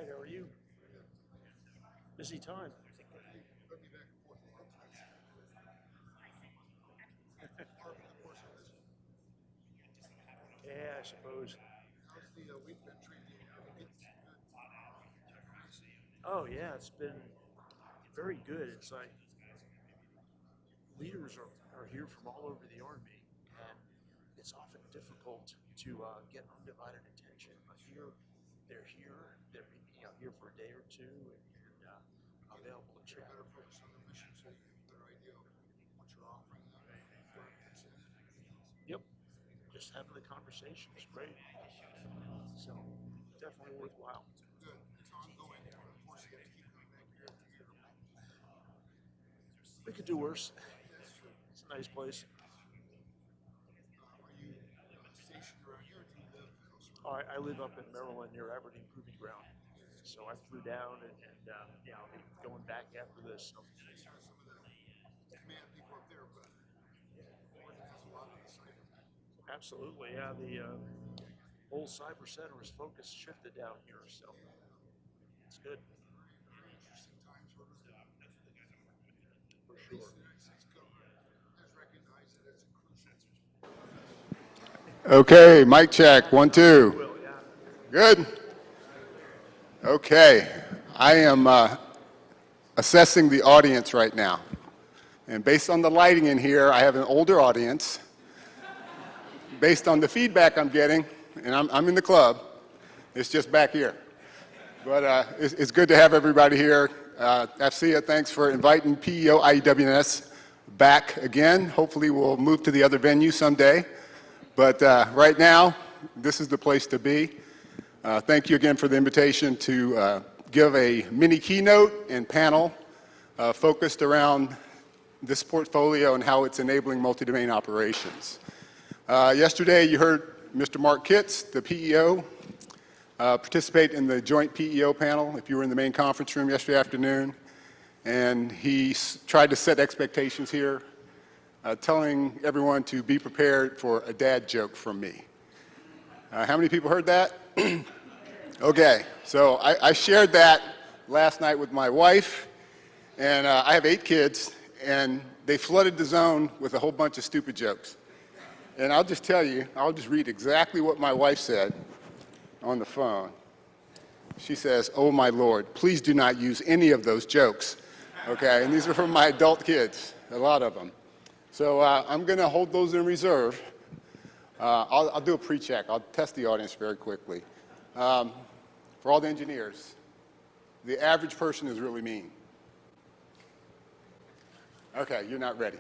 right, how are you? Busy time. Yeah, I suppose. Oh yeah, it's been very good. It's like leaders are here from all over the Army, and it's often difficult to get undivided attention. But here, they're here. They're here for a day or two, and available to chat. Yep, just having the conversation is great. So definitely worthwhile. We could do worse. It's a nice place. I live up in Maryland near Aberdeen Proving Ground. So I flew down and yeah, I'll be going back after this. So absolutely, yeah. The whole cyber center is focused shifted down here, so it's good for sure. Okay, mic check, one, I two. will, yeah. Good? Okay, I am assessing the audience right now. And based on the lighting in here, I have an older audience. Based on the feedback I'm getting, and I'm in the club, it's just back here. But it's good to have everybody here. FCA, thanks for inviting PEO IEWS back again. Hopefully we'll move to the other venue someday. But right now, this is the place to be. Thank you again for the invitation to give a mini keynote and panel focused around this portfolio and how it's enabling multi-domain operations. Yesterday, you heard Mr. Mark Kitts, the PEO, participate in the joint PEO panel, if you were in the main conference room yesterday afternoon. And he tried to set expectations here, telling everyone to be prepared for a dad joke from me. How many people heard that? Okay, so I shared that last night with my wife, and I have 8 kids, and they flooded the zone with a whole bunch of stupid jokes. And I'll just tell you, I'll just read exactly what my wife said on the phone. She says, "Oh my Lord, please do not use any of those jokes." Okay, and these are from my adult kids, a lot of them. So I'm going to hold those in reserve. I'll do a pre-check. I'll test the audience very quickly. For all the engineers, the average person is really mean. Okay, you're not ready.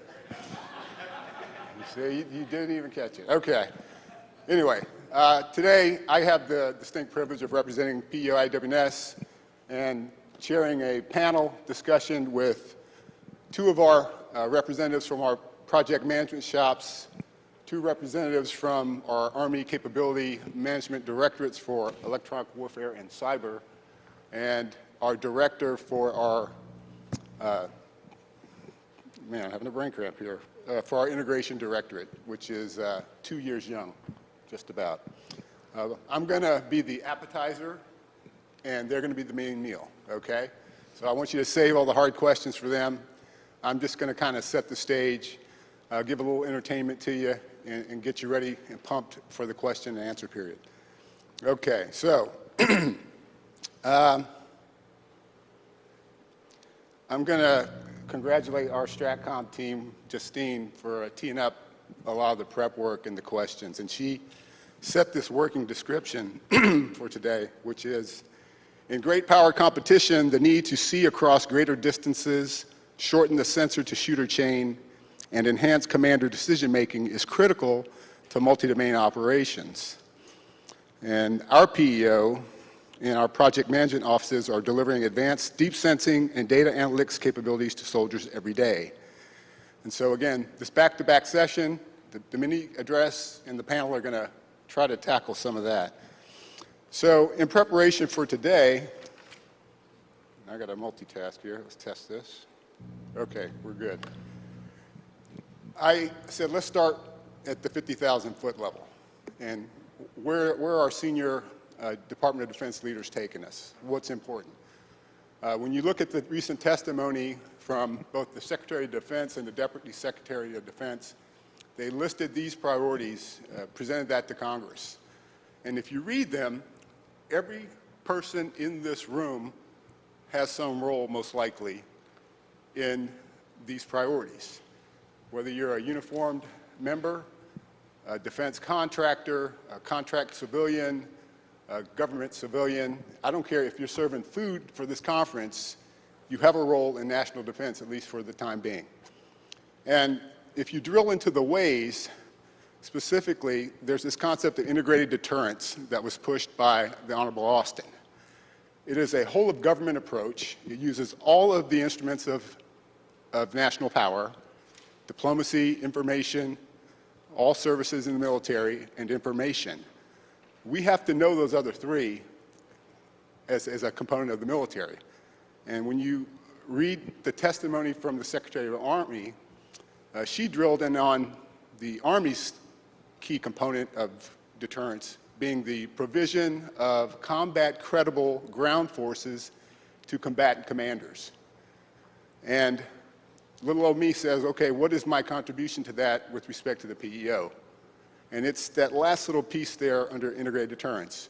You see, you didn't even catch it. Okay. Anyway, today I have the distinct privilege of representing PEO IWS and chairing a panel discussion with 2 of our representatives from our project management shops, 2 representatives from our Army Capability Management Directorates for Electronic Warfare and Cyber, and our director for our, man, I'm having a brain cramp here, for our Integration Directorate, which is 2 years young, just about. I'm going to be the appetizer, and they're going to be the main meal, okay? So I want you to save all the hard questions for them. I'm just going to kind of set the stage, give a little entertainment to you, and get you ready and pumped for the question and answer period. Okay, so I'm going to congratulate our StratCom team, Justine, for teeing up a lot of the prep work and the questions. And she set this working description for today, which is, in great power competition, the need to see across greater distances, shorten the sensor-to-shooter chain, and enhance commander decision-making is critical to multi-domain operations. And our PEO and our project management offices are delivering advanced deep sensing and data analytics capabilities to soldiers every day. And so again, this back-to-back session, the mini address and the panel are going to try to tackle some of that. So in preparation for today, I got to multitask here. Let's test this. Okay, we're good. I said, let's start at the 50,000 foot level. And where our senior Department of Defense leaders take in us, what's important. When you look at the recent testimony from both the Secretary of Defense and the Deputy Secretary of Defense, they listed these priorities, presented that to Congress. And if you read them, every person in this room has some role, most likely, in these priorities. Whether you're a uniformed member, a defense contractor, a contract civilian, a government civilian, I don't care if you're serving food for this conference, you have a role in national defense, at least for the time being. And if you drill into the ways, specifically, there's this concept of integrated deterrence that was pushed by the Honorable Austin. It is a whole-of-government approach. It uses all of the instruments of national power, diplomacy, information, all services in the military, and information. We have to know those other three as a component of the military. And when you read the testimony from the Secretary of the Army, she drilled in on the Army's key component of deterrence being the provision of combat-credible ground forces to combatant commanders. And little old me says, okay, what is my contribution to that with respect to the PEO? And it's that last little piece there under integrated deterrence.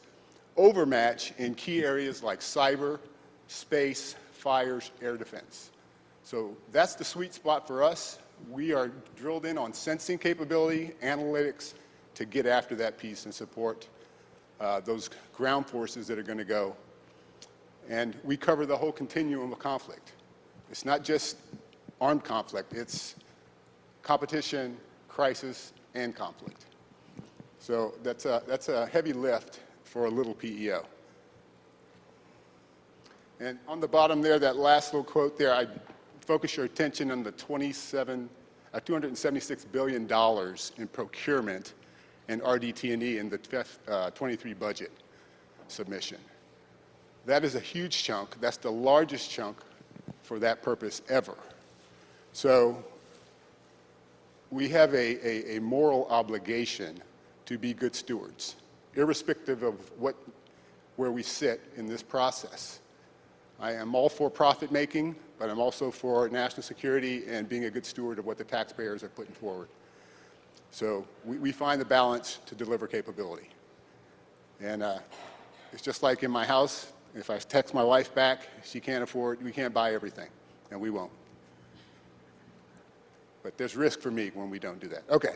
Overmatch in key areas like cyber, space, fires, air defense. So that's the sweet spot for us. We are drilled in on sensing capability, analytics, to get after that piece and support those ground forces that are going to go. And we cover the whole continuum of conflict. It's not just armed conflict, it's competition, crisis, and conflict. So that's a heavy lift for a little PEO. And on the bottom there, that last little quote there, I focus your attention on the $276 billion in procurement and RDT&E in the 23 budget submission. That is a huge chunk. That's the largest chunk for that purpose ever. So we have a moral obligation to be good stewards, irrespective of where we sit in this process. I am all for profit making, but I'm also for national security and being a good steward of what the taxpayers are putting forward. So we find the balance to deliver capability. And it's just like in my house, if I text my wife back, we can't buy everything, and we won't. But there's risk for me when we don't do that. Okay.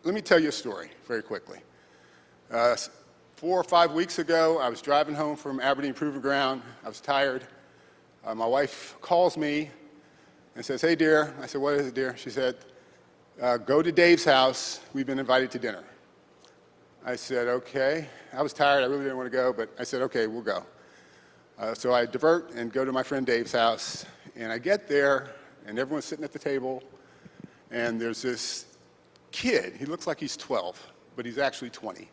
Let me tell you a story very quickly. 4 or 5 weeks ago, I was driving home from Aberdeen Proving Ground. I was tired. My wife calls me and says, "Hey, dear." I said, "What is it, dear?" She said, "Go to Dave's house. We've been invited to dinner." I said, "Okay." I was tired. I really didn't want to go, but I said, "Okay, we'll go." So I divert and go to my friend Dave's house, and I get there, and everyone's sitting at the table, and there's this kid. He looks like he's 12, but he's actually 20,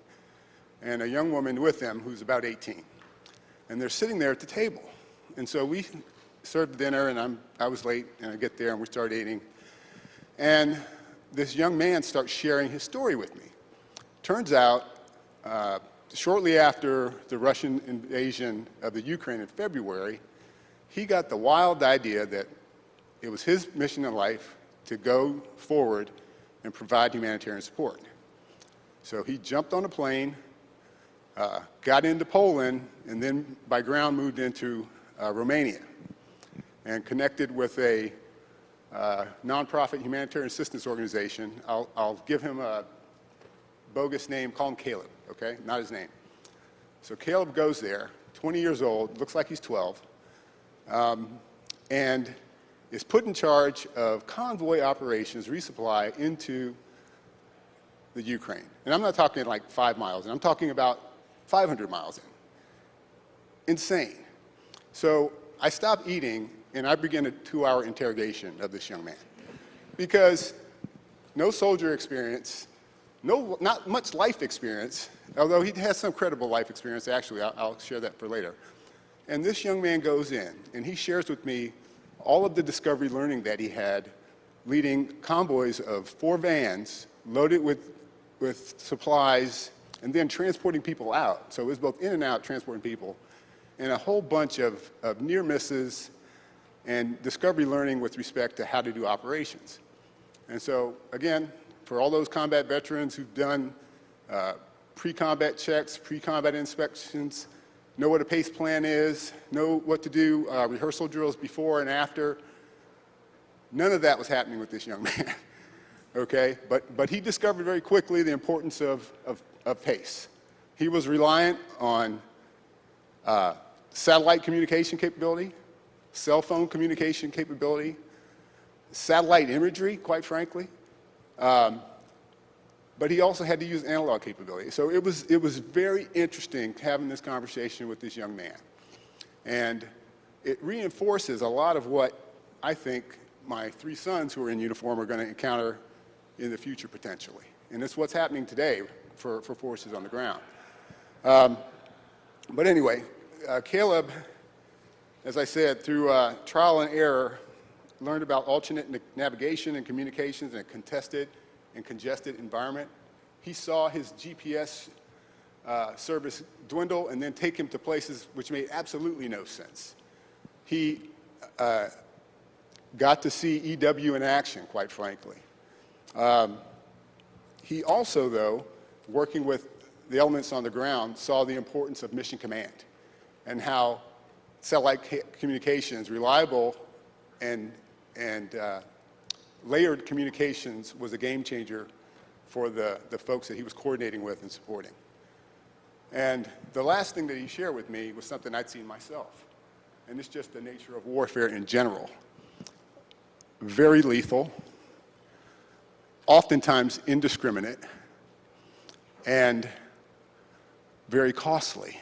and a young woman with him who's about 18. And they're sitting there at the table. And so we served dinner, and I was late, and I get there, and we start eating. And this young man starts sharing his story with me. Turns out, shortly after the Russian invasion of the Ukraine in February, he got the wild idea that it was his mission in life to go forward and provide humanitarian support. So he jumped on a plane, got into Poland, and then by ground moved into Romania and connected with a nonprofit humanitarian assistance organization. I'll give him a bogus name, call him Caleb, okay? Not his name. So Caleb goes there, 20 years old, looks like he's 12, and is put in charge of convoy operations, resupply into the Ukraine. And I'm not talking like 5 miles in, I'm talking about 500 miles in. Insane. So I stop eating and I begin a 2-hour interrogation of this young man. Because no soldier experience, not much life experience, although he has some credible life experience, actually, I'll share that for later. And this young man goes in and he shares with me all of the discovery learning that he had leading convoys of 4 vans loaded with with supplies, and then transporting people out. So it was both in and out, transporting people, and a whole bunch of near misses and discovery learning with respect to how to do operations. And so, again, for all those combat veterans who've done pre-combat checks, pre-combat inspections, know what a PACE plan is, know what to do, rehearsal drills before and after, none of that was happening with this young man, okay? But he discovered very quickly the importance of PACE. He was reliant on satellite communication capability, cell phone communication capability, satellite imagery, quite frankly. But he also had to use analog capability. So it was very interesting having this conversation with this young man. And it reinforces a lot of what I think my 3 sons who are in uniform are going to encounter in the future potentially. And it's what's happening today for forces on the ground. But anyway, Caleb, as I said, through trial and error, learned about alternate navigation and communications in a contested and congested environment. He saw his GPS service dwindle and then take him to places which made absolutely no sense. He got to see EW in action, quite frankly. He also, though, working with the elements on the ground, saw the importance of mission command and how satellite communications, reliable and layered communications was a game changer for the folks that he was coordinating with and supporting. And the last thing that he shared with me was something I'd seen myself, and it's just the nature of warfare in general. Very lethal, oftentimes indiscriminate, and very costly.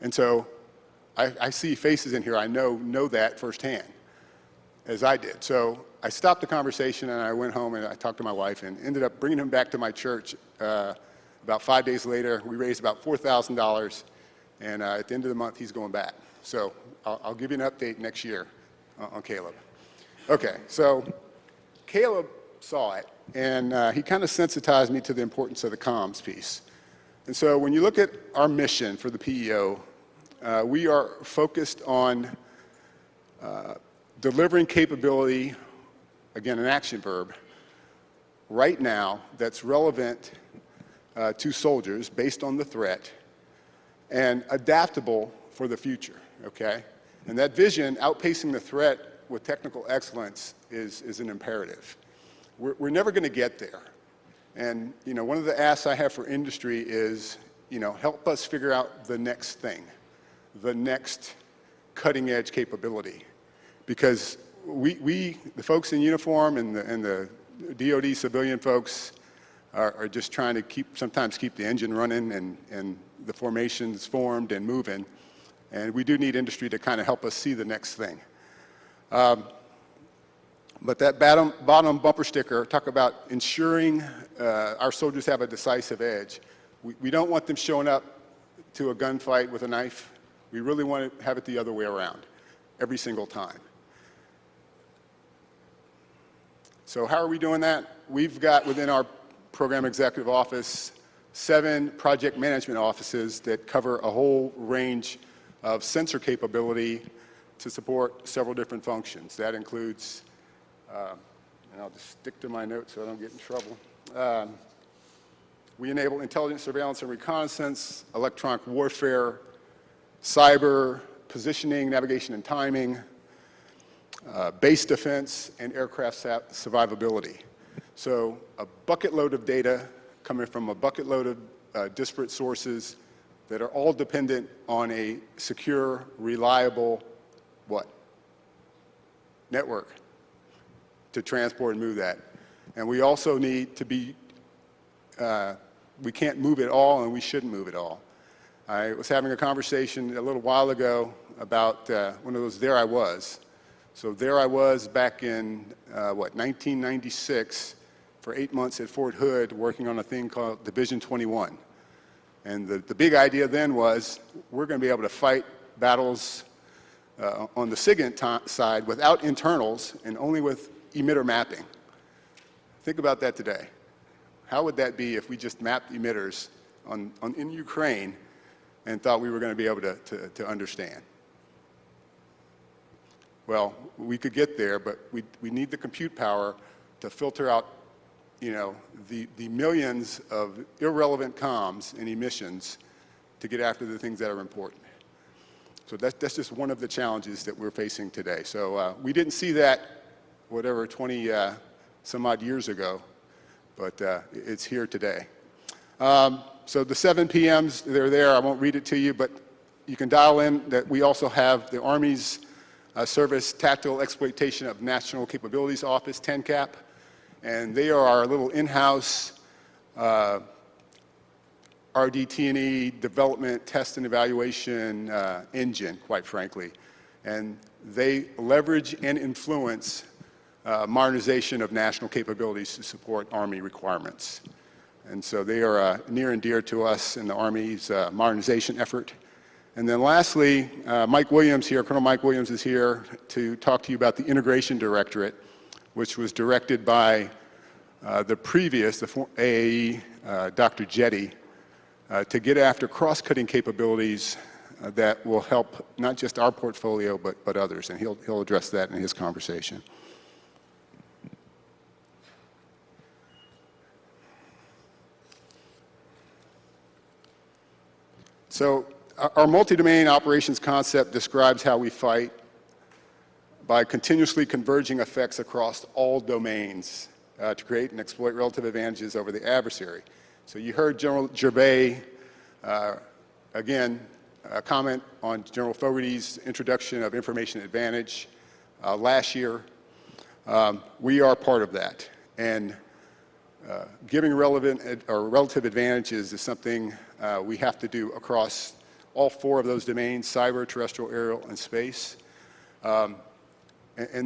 And so I see faces in here I know that firsthand, as I did. So I stopped the conversation and I went home and I talked to my wife and ended up bringing him back to my church. About 5 days later, we raised about $4,000, and at the end of the month, he's going back. So I'll give you an update next year on Caleb. Okay, so Caleb saw it, and he kind of sensitized me to the importance of the comms piece. And so when you look at our mission for the PEO, we are focused on delivering capability, again, an action verb, right now that's relevant to soldiers based on the threat and adaptable for the future, okay? And that vision, outpacing the threat with technical excellence, is an imperative. We're never going to get there. And, you know, one of the asks I have for industry is, you know, help us figure out the next thing, the next cutting edge capability. Because the folks in uniform and the DoD civilian folks are just trying to sometimes keep the engine running and the formations formed and moving. And we do need industry to kind of help us see the next thing. But that bottom bumper sticker, talk about ensuring our soldiers have a decisive edge. We don't want them showing up to a gunfight with a knife. We really want to have it the other way around, every single time. So how are we doing that? We've got within our program executive office 7 project management offices that cover a whole range of sensor capability to support several different functions. That includes, and I'll just stick to my notes so I don't get in trouble. We enable intelligence, surveillance, and reconnaissance, electronic warfare, cyber, positioning, navigation and timing, base defense, and aircraft survivability. So a bucket load of data coming from a bucket load of disparate sources that are all dependent on a secure, reliable, what? Network to transport and move that. And we also need to be, we can't move it all and we shouldn't move it all. I was having a conversation a little while ago about one of those There I Was. So there I was back in, 1996 for 8 months at Fort Hood working on a thing called Division 21. And the big idea then was we're going to be able to fight battles on the SIGINT side without internals and only with emitter mapping. Think about that today. How would that be if we just mapped emitters in Ukraine and thought we were going to be able to understand? Well, we could get there, but we need the compute power to filter out, the millions of irrelevant comms and emissions to get after the things that are important. So that's just one of the challenges that we're facing today. So we didn't see that, 20 some odd years ago, but it's here today. So the 7 PMs, they're there. I won't read it to you, but you can dial in that we also have the Army's Service Tactical Exploitation of National Capabilities Office, TENCAP, and they are our little in-house RDT&E development, test, and evaluation engine, quite frankly. And they leverage and influence modernization of national capabilities to support Army requirements. And so they are near and dear to us in the Army's modernization effort. And then lastly, Mike Williams here, Colonel Mike Williams is here to talk to you about the Integration Directorate, which was directed by the AAE, Dr. Jetty, to get after cross-cutting capabilities that will help not just our portfolio, but others. And he'll address that in his conversation. So our multi-domain operations concept describes how we fight by continuously converging effects across all domains to create and exploit relative advantages over the adversary. So you heard General Gervais, again, comment on General Fogarty's introduction of information advantage last year. We are part of that. And giving relevant or relative advantages is something we have to do across all 4 of those domains: cyber, terrestrial, aerial, and space. And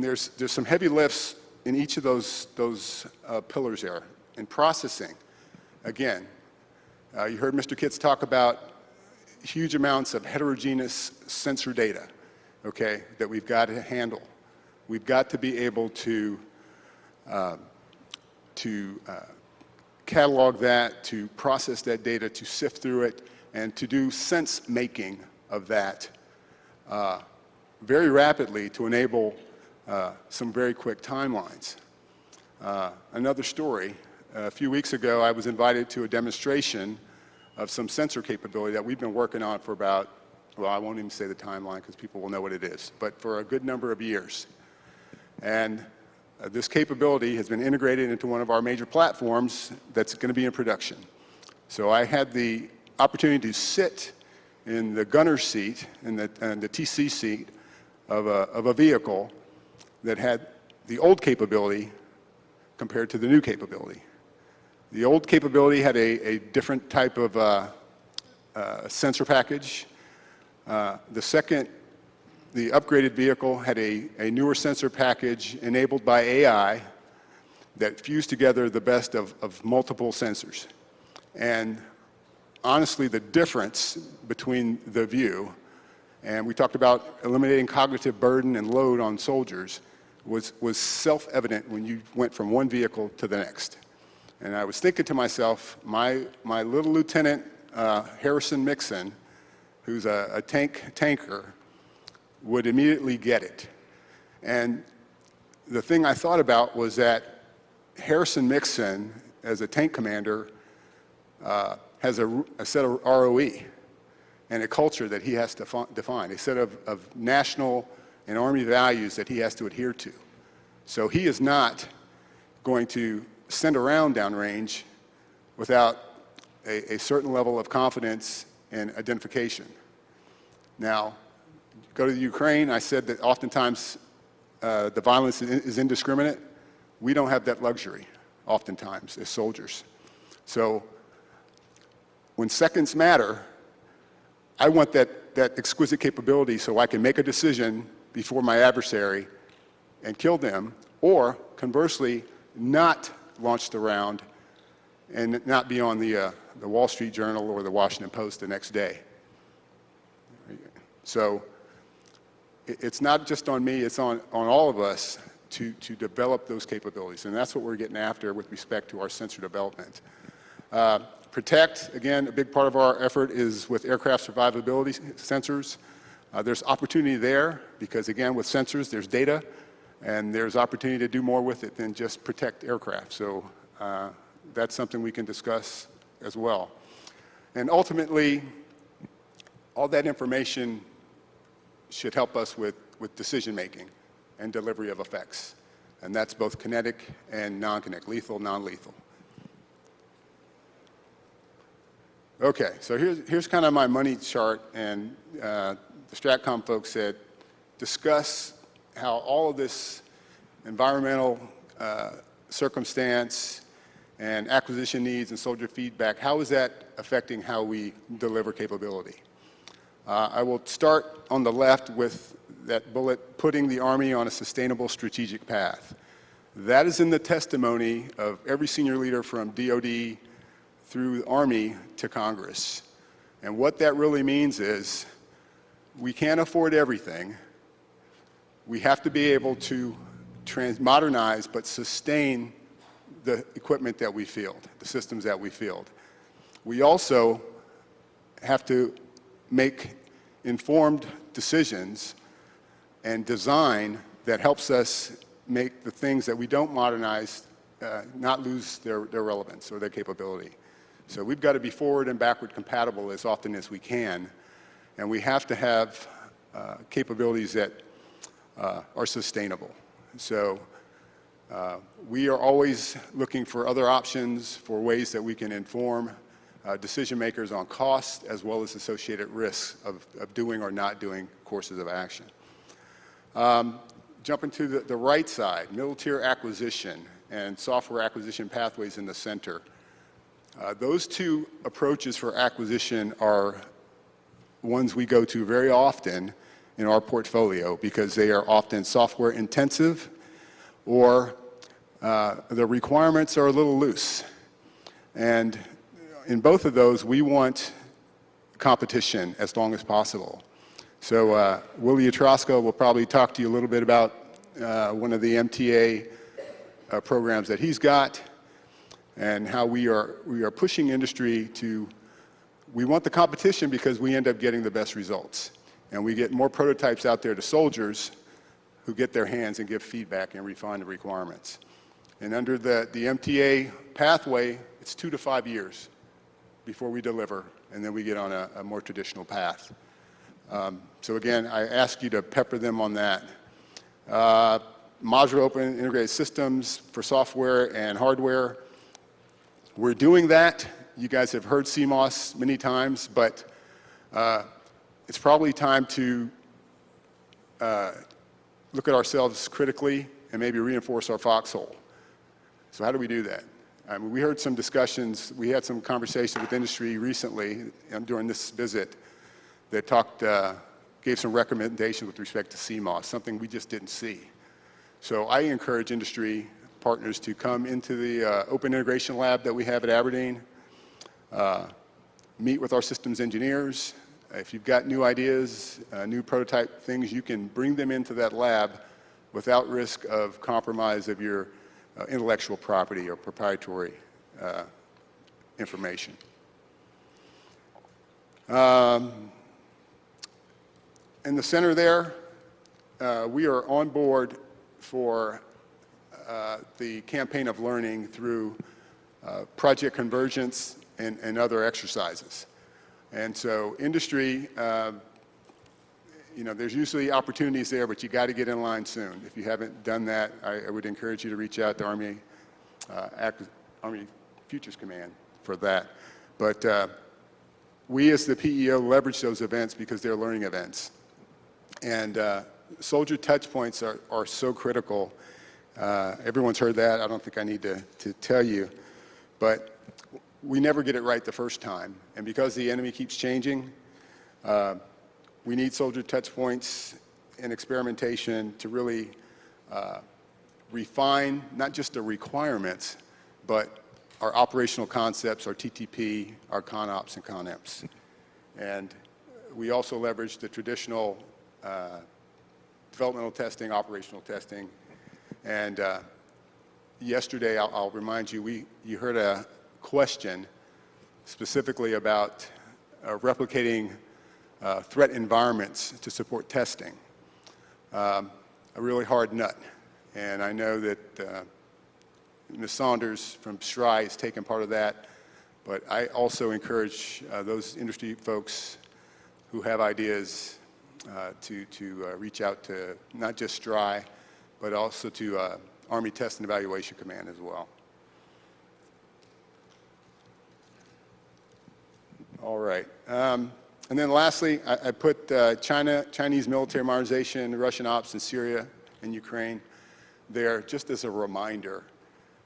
there's some heavy lifts in each of those pillars there. In processing, again, you heard Mr. Kitts talk about huge amounts of heterogeneous sensor data, okay, that we've got to handle. We've got to be able to catalog that, to process that data, to sift through it, and to do sense making of that very rapidly to enable some very quick timelines. Another story, a few weeks ago I was invited to a demonstration of some sensor capability that we've been working on for about, well, I won't even say the timeline because people will know what it is, but for a good number of years. And this capability has been integrated into one of our major platforms that's going to be in production. So I had the opportunity to sit in the gunner seat, in the TC seat of a vehicle that had the old capability compared to the new capability. The old capability had a different type of sensor package. The upgraded vehicle had a newer sensor package enabled by AI that fused together the best of multiple sensors. And honestly, the difference between the view, and we talked about eliminating cognitive burden and load on soldiers, was self-evident when you went from one vehicle to the next. And I was thinking to myself, my little lieutenant, Harrison Mixon, who's a tanker, would immediately get it. And the thing I thought about was that Harrison Mixon, as a tank commander, has a set of ROE and a culture that he has to define, a set of national and Army values that he has to adhere to. So he is not going to send a round downrange without a certain level of confidence and identification. Now, go to the Ukraine, I said that oftentimes the violence is indiscriminate. We don't have that luxury, oftentimes, as soldiers. So when seconds matter, I want that exquisite capability so I can make a decision before my adversary and kill them, or conversely, not launch the round and not be on the Wall Street Journal or the Washington Post the next day. So it's not just on me, it's on all of us to develop those capabilities. And that's what we're getting after with respect to our sensor development. Protect, again, a big part of our effort is with aircraft survivability sensors. There's opportunity there because, again, with sensors, there's data, and there's opportunity to do more with it than just protect aircraft. So that's something we can discuss as well. And ultimately, all that information should help us with decision-making and delivery of effects. And that's both kinetic and non-kinetic, lethal, non-lethal. Okay, so here's kind of my money chart, and the Stratcom folks said, discuss how all of this environmental circumstance and acquisition needs and soldier feedback, how is that affecting how we deliver capability? I will start on the left with that bullet, putting the Army on a sustainable strategic path. That is in the testimony of every senior leader from DOD through the Army to Congress. And what that really means is we can't afford everything. We have to be able to modernize but sustain the equipment that we field, the systems that we field. We also have to make informed decisions and design that helps us make the things that we don't modernize not lose their relevance or their capability. So we've got to be forward and backward compatible as often as we can, and we have to have capabilities that are sustainable. So we are always looking for other options, for ways that we can inform decision makers on cost as well as associated risks of doing or not doing courses of action. Jumping to the right side, military acquisition and software acquisition pathways in the center. Those two approaches for acquisition are ones we go to very often in our portfolio because they are often software intensive or the requirements are a little loose. And in both of those, we want competition as long as possible. So Willie Atrosco will probably talk to you a little bit about one of the MTA programs that he's got and how we are pushing industry to, we want the competition because we end up getting the best results. And we get more prototypes out there to soldiers who get their hands and give feedback and refine the requirements. And under the MTA pathway, it's 2 to 5 years before we deliver, and then we get on a more traditional path. So again, I ask you to pepper them on that. Modular open integrated systems for software and hardware. We're doing that. You guys have heard CMOS many times, but it's probably time to look at ourselves critically and maybe reinforce our foxhole. So how do we do that? I mean, we heard some discussions, we had some conversations with industry recently during this visit that gave some recommendations with respect to CMOS, something we just didn't see. So I encourage industry partners to come into the open integration lab that we have at Aberdeen, meet with our systems engineers. If you've got new ideas, new prototype things, you can bring them into that lab without risk of compromise of your intellectual property or proprietary information. In the center there, we are on board for the campaign of learning through project convergence and other exercises. And so industry, you know, there's usually opportunities there, but you got to get in line soon. If you haven't done that, I would encourage you to reach out to Army Futures Command for that. But we as the PEO leverage those events because they're learning events. And soldier touch points are so critical. Everyone's heard that. I don't think I need to tell you. But we never get it right the first time. And because the enemy keeps changing, we need soldier touch points and experimentation to really refine not just the requirements, but our operational concepts, our TTP, our ConOps and ConEps. And we also leverage the traditional developmental testing, operational testing, And yesterday, I'll remind you, you heard a question specifically about replicating threat environments to support testing. A really hard nut. And I know that Ms. Saunders from SRI has taken part of that, but I also encourage those industry folks who have ideas to reach out to not just STRI, but also to Army Test and Evaluation Command as well. All right. And then lastly, I put Chinese military modernization, Russian ops in Syria and Ukraine there just as a reminder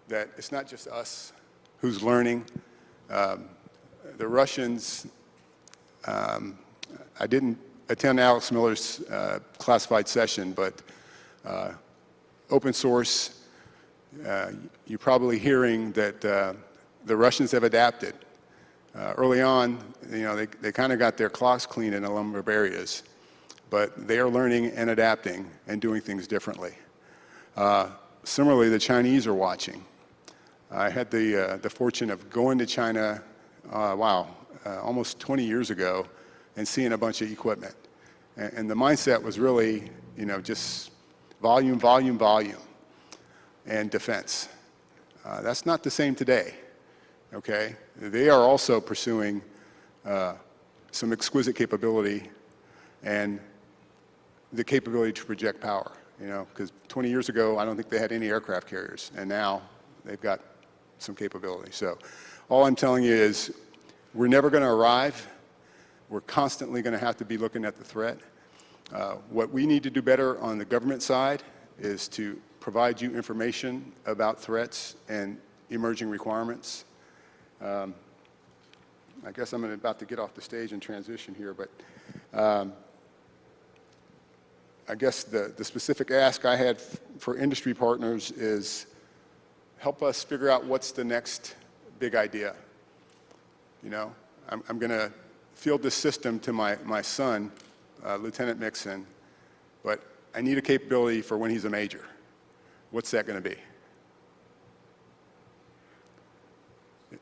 that it's not just us who's learning. The Russians, I didn't attend Alex Miller's classified session, but open source, you're probably hearing that the Russians have adapted. Early on, they kind of got their clocks clean in a number of areas, but they are learning and adapting and doing things differently. Similarly, the Chinese are watching. I had the fortune of going to China, almost 20 years ago, and seeing a bunch of equipment. And the mindset was really, just volume, volume, volume, and defense. That's not the same today, okay? They are also pursuing some exquisite capability and the capability to project power, because 20 years ago, I don't think they had any aircraft carriers, and now they've got some capability. So all I'm telling you is we're never going to arrive. We're constantly going to have to be looking at the threat. What we need to do better on the government side is to provide you information about threats and emerging requirements. I guess I'm about to get off the stage and transition here, but I guess the specific ask I had for industry partners is help us figure out what's the next big idea. I'm going to field this system to my son, Lieutenant Mixon, but I need a capability for when he's a major. What's that going to be?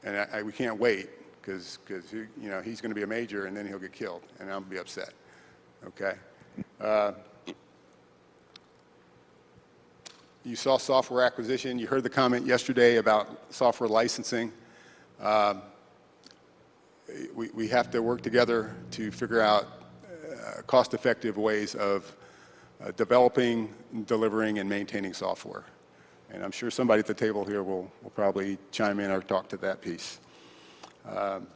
And we can't wait because he's going to be a major and then he'll get killed and I'll be upset. Okay. You saw software acquisition. You heard the comment yesterday about software licensing. We have to work together to figure out cost-effective ways of developing, delivering, and maintaining software. And I'm sure somebody at the table here will probably chime in or talk to that piece. And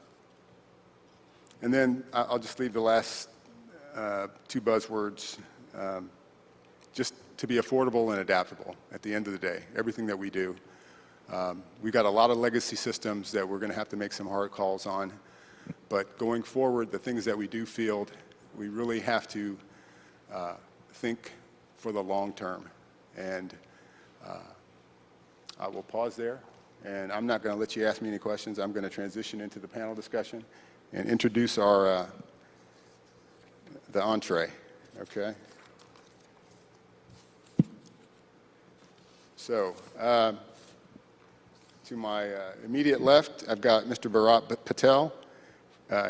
then I'll just leave the last two buzzwords. Just to be affordable and adaptable at the end of the day, everything that we do. We've got a lot of legacy systems that we're going to have to make some hard calls on. But going forward, the things that we do field, we really have to think for the long term. And I will pause there. And I'm not going to let you ask me any questions. I'm going to transition into the panel discussion and introduce the entree. Okay? So, to my immediate left, I've got Mr. Bharat Patel.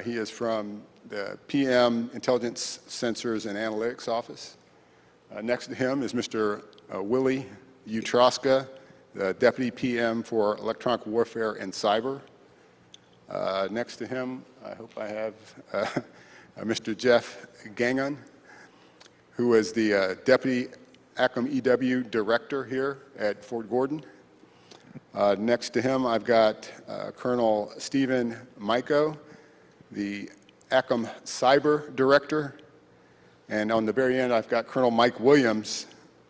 He is from the PM Intelligence Sensors and Analytics Office. Next to him is Mr. Willie Utroska, the Deputy PM for Electronic Warfare and Cyber. Next to him, I hope I have Mr. Jeff Gangon, who is the Deputy ACM EW Director here at Fort Gordon. Next to him, I've got Colonel Stephen Miko, the ACM Cyber Director. And on the very end, I've got Colonel Mike Williams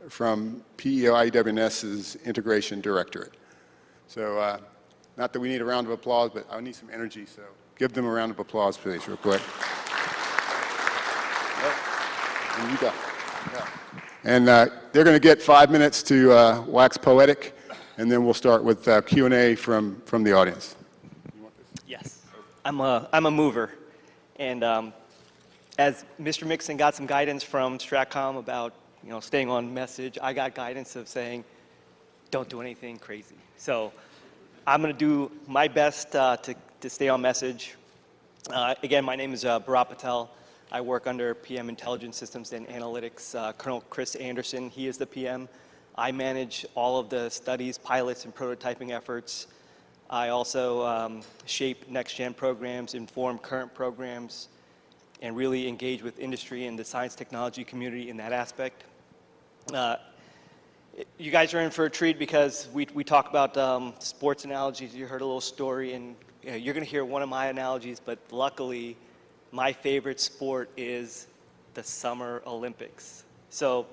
from PEO IWNS's Integration Directorate. So not that we need a round of applause, but I need some energy, so give them a round of applause, please, real quick. And you go. Yeah. And they're going to get 5 minutes to wax poetic, and then we'll start with Q&A from the audience. You want this? Yes, I'm a mover, and as Mr. Mixon got some guidance from Stratcom about staying on message, I got guidance of saying don't do anything crazy. So I'm going to do my best to stay on message. Again, my name is Bharat Patel. I work under PM Intelligence Systems and Analytics. Colonel Chris Anderson, he is the PM. I manage all of the studies, pilots, and prototyping efforts. I also shape next-gen programs, inform current programs, and really engage with industry and the science technology community in that aspect. You guys are in for a treat because we talk about sports analogies. You heard a little story, and you're going to hear one of my analogies, but luckily, my favorite sport is the Summer Olympics. So,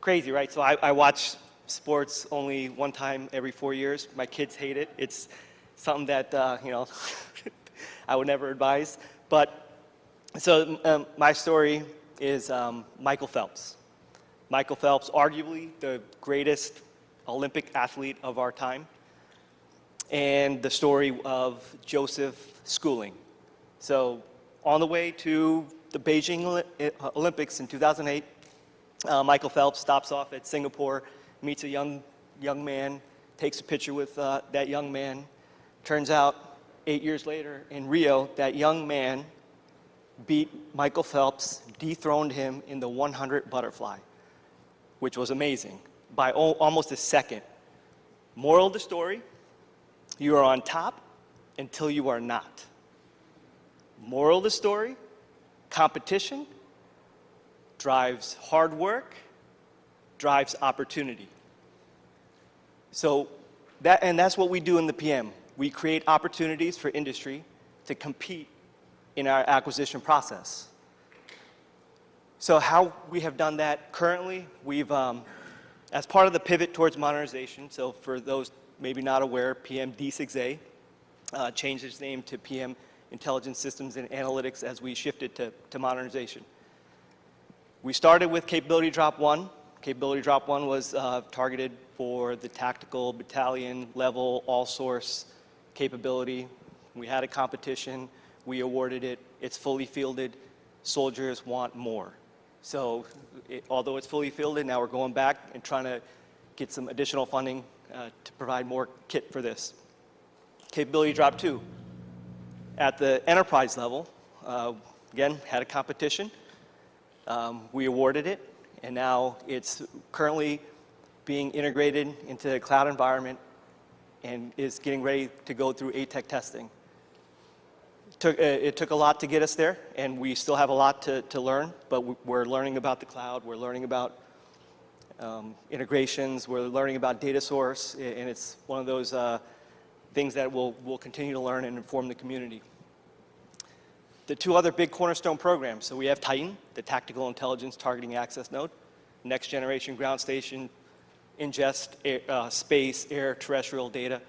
crazy, right? So I watch sports only one time every 4 years. My kids hate it. It's something that, I would never advise. But, so my story is Michael Phelps. Michael Phelps, arguably the greatest Olympic athlete of our time, and the story of Joseph Schooling. So on the way to the Beijing Olympics in 2008, Michael Phelps stops off at Singapore, meets a young man, takes a picture with that young man. Turns out 8 years later in Rio, that young man beat Michael Phelps, dethroned him in the 100 butterfly, which was amazing, by almost a second. Moral of the story, you are on top until you are not. Moral of the story, competition drives hard work, drives opportunity. So that's what we do in the PM. We create opportunities for industry to compete in our acquisition process. So how we have done that currently, we've, as part of the pivot towards modernization, so for those maybe not aware, PM D6A changed its name to PM Intelligence Systems and Analytics as we shifted to modernization. We started with Capability Drop 1. Capability Drop 1 was targeted for the tactical battalion level all-source capability. We had a competition. We awarded it. It's fully fielded. Soldiers want more. So although it's fully fielded, now we're going back and trying to get some additional funding to provide more kit for this. Capability Drop 2. At the enterprise level, again, had a competition. We awarded it, and now it's currently being integrated into the cloud environment and is getting ready to go through ATEC testing. It took a lot to get us there, and we still have a lot to learn, but we're learning about the cloud, we're learning about integrations, we're learning about data source, and it's one of those things that we'll continue to learn and inform the community. The two other big cornerstone programs, so we have Titan, the Tactical Intelligence Targeting Access Node, next generation ground station, ingest space, air, terrestrial data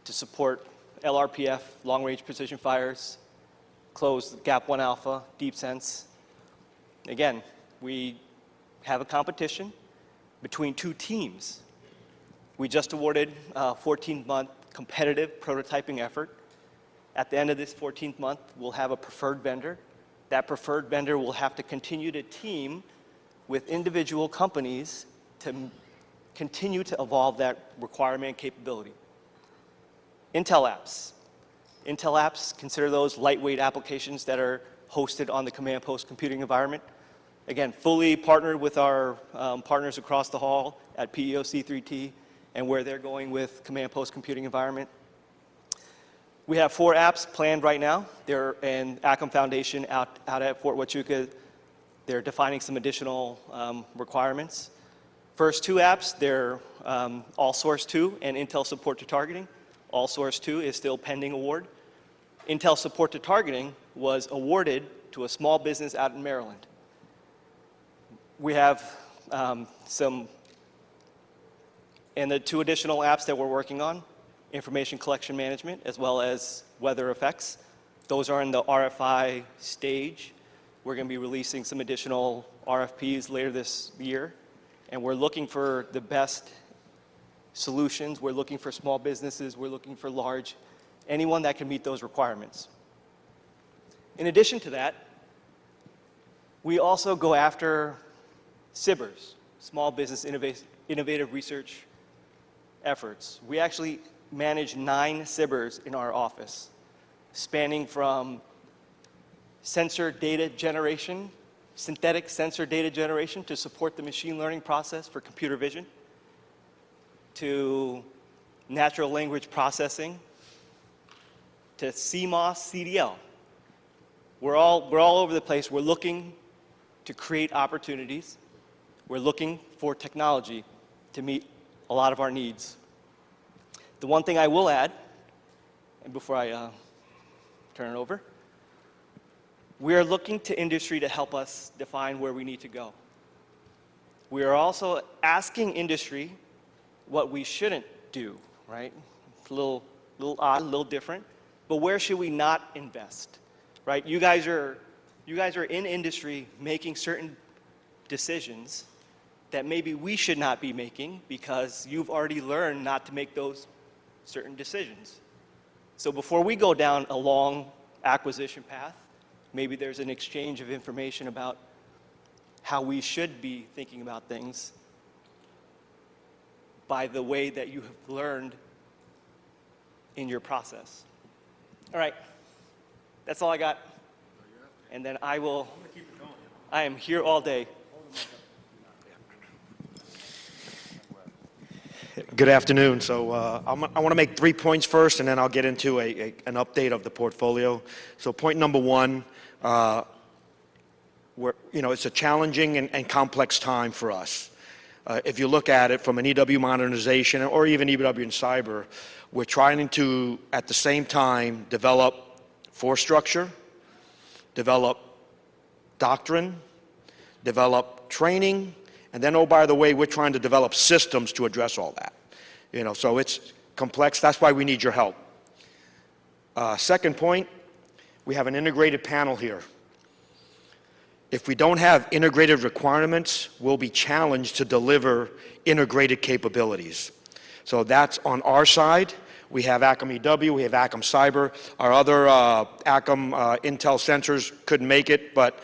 to support LRPF, long-range precision fires, close Gap 1 Alpha, deep sense. Again, we have a competition between two teams. We just awarded a 14-month competitive prototyping effort. At the end of this 14th month, we'll have a preferred vendor. That preferred vendor will have to continue to team with individual companies to continue to evolve that requirement and capability. Intel apps. Intel apps, consider those lightweight applications that are hosted on the command post computing environment. Again, fully partnered with our partners across the hall at PEO C3T and where they're going with command post computing environment. We have 4 apps planned right now. They're in Acom Foundation out at Fort Huachuca. They're defining some additional requirements. First 2 apps, they're All Source 2 and Intel Support to Targeting. All Source 2 is still pending award. Intel Support to Targeting was awarded to a small business out in Maryland. We have and the 2 additional apps that we're working on, information collection management, as well as weather effects. Those are in the RFI stage. We're going to be releasing some additional RFPs later this year, and we're looking for the best solutions. We're looking for small businesses. We're looking for large, anyone that can meet those requirements. In addition to that, we also go after SBIRs, Small Business innovative research efforts. We actually manage 9 SIBRs in our office, spanning from sensor data generation, synthetic sensor data generation to support the machine learning process for computer vision, to natural language processing, to CMOS, CDL. We're all over the place. We're looking to create opportunities. We're looking for technology to meet a lot of our needs. The one thing I will add, and before I turn it over, we are looking to industry to help us define where we need to go. We are also asking industry what we shouldn't do, right? It's a little odd, a little different, but where should we not invest, right? You guys are in industry making certain decisions that maybe we should not be making because you've already learned not to make those certain decisions. So before we go down a long acquisition path, maybe there's an exchange of information about how we should be thinking about things by the way that you have learned in your process. All right, that's all I got. And then I am here all day. Good afternoon. So I want to make 3 points first, and then I'll get into an update of the portfolio. So point number one, it's a challenging and complex time for us. If you look at it from an EW modernization or even EW and cyber, we're trying to, at the same time, develop force structure, develop doctrine, develop training, and then, oh, by the way, we're trying to develop systems to address all that. So it's complex. That's why we need your help. Second point, we have an integrated panel here. If we don't have integrated requirements, we'll be challenged to deliver integrated capabilities. So that's on our side. We have ACOM EW, we have ACOM Cyber. Our other ACOM Intel sensors couldn't make it, but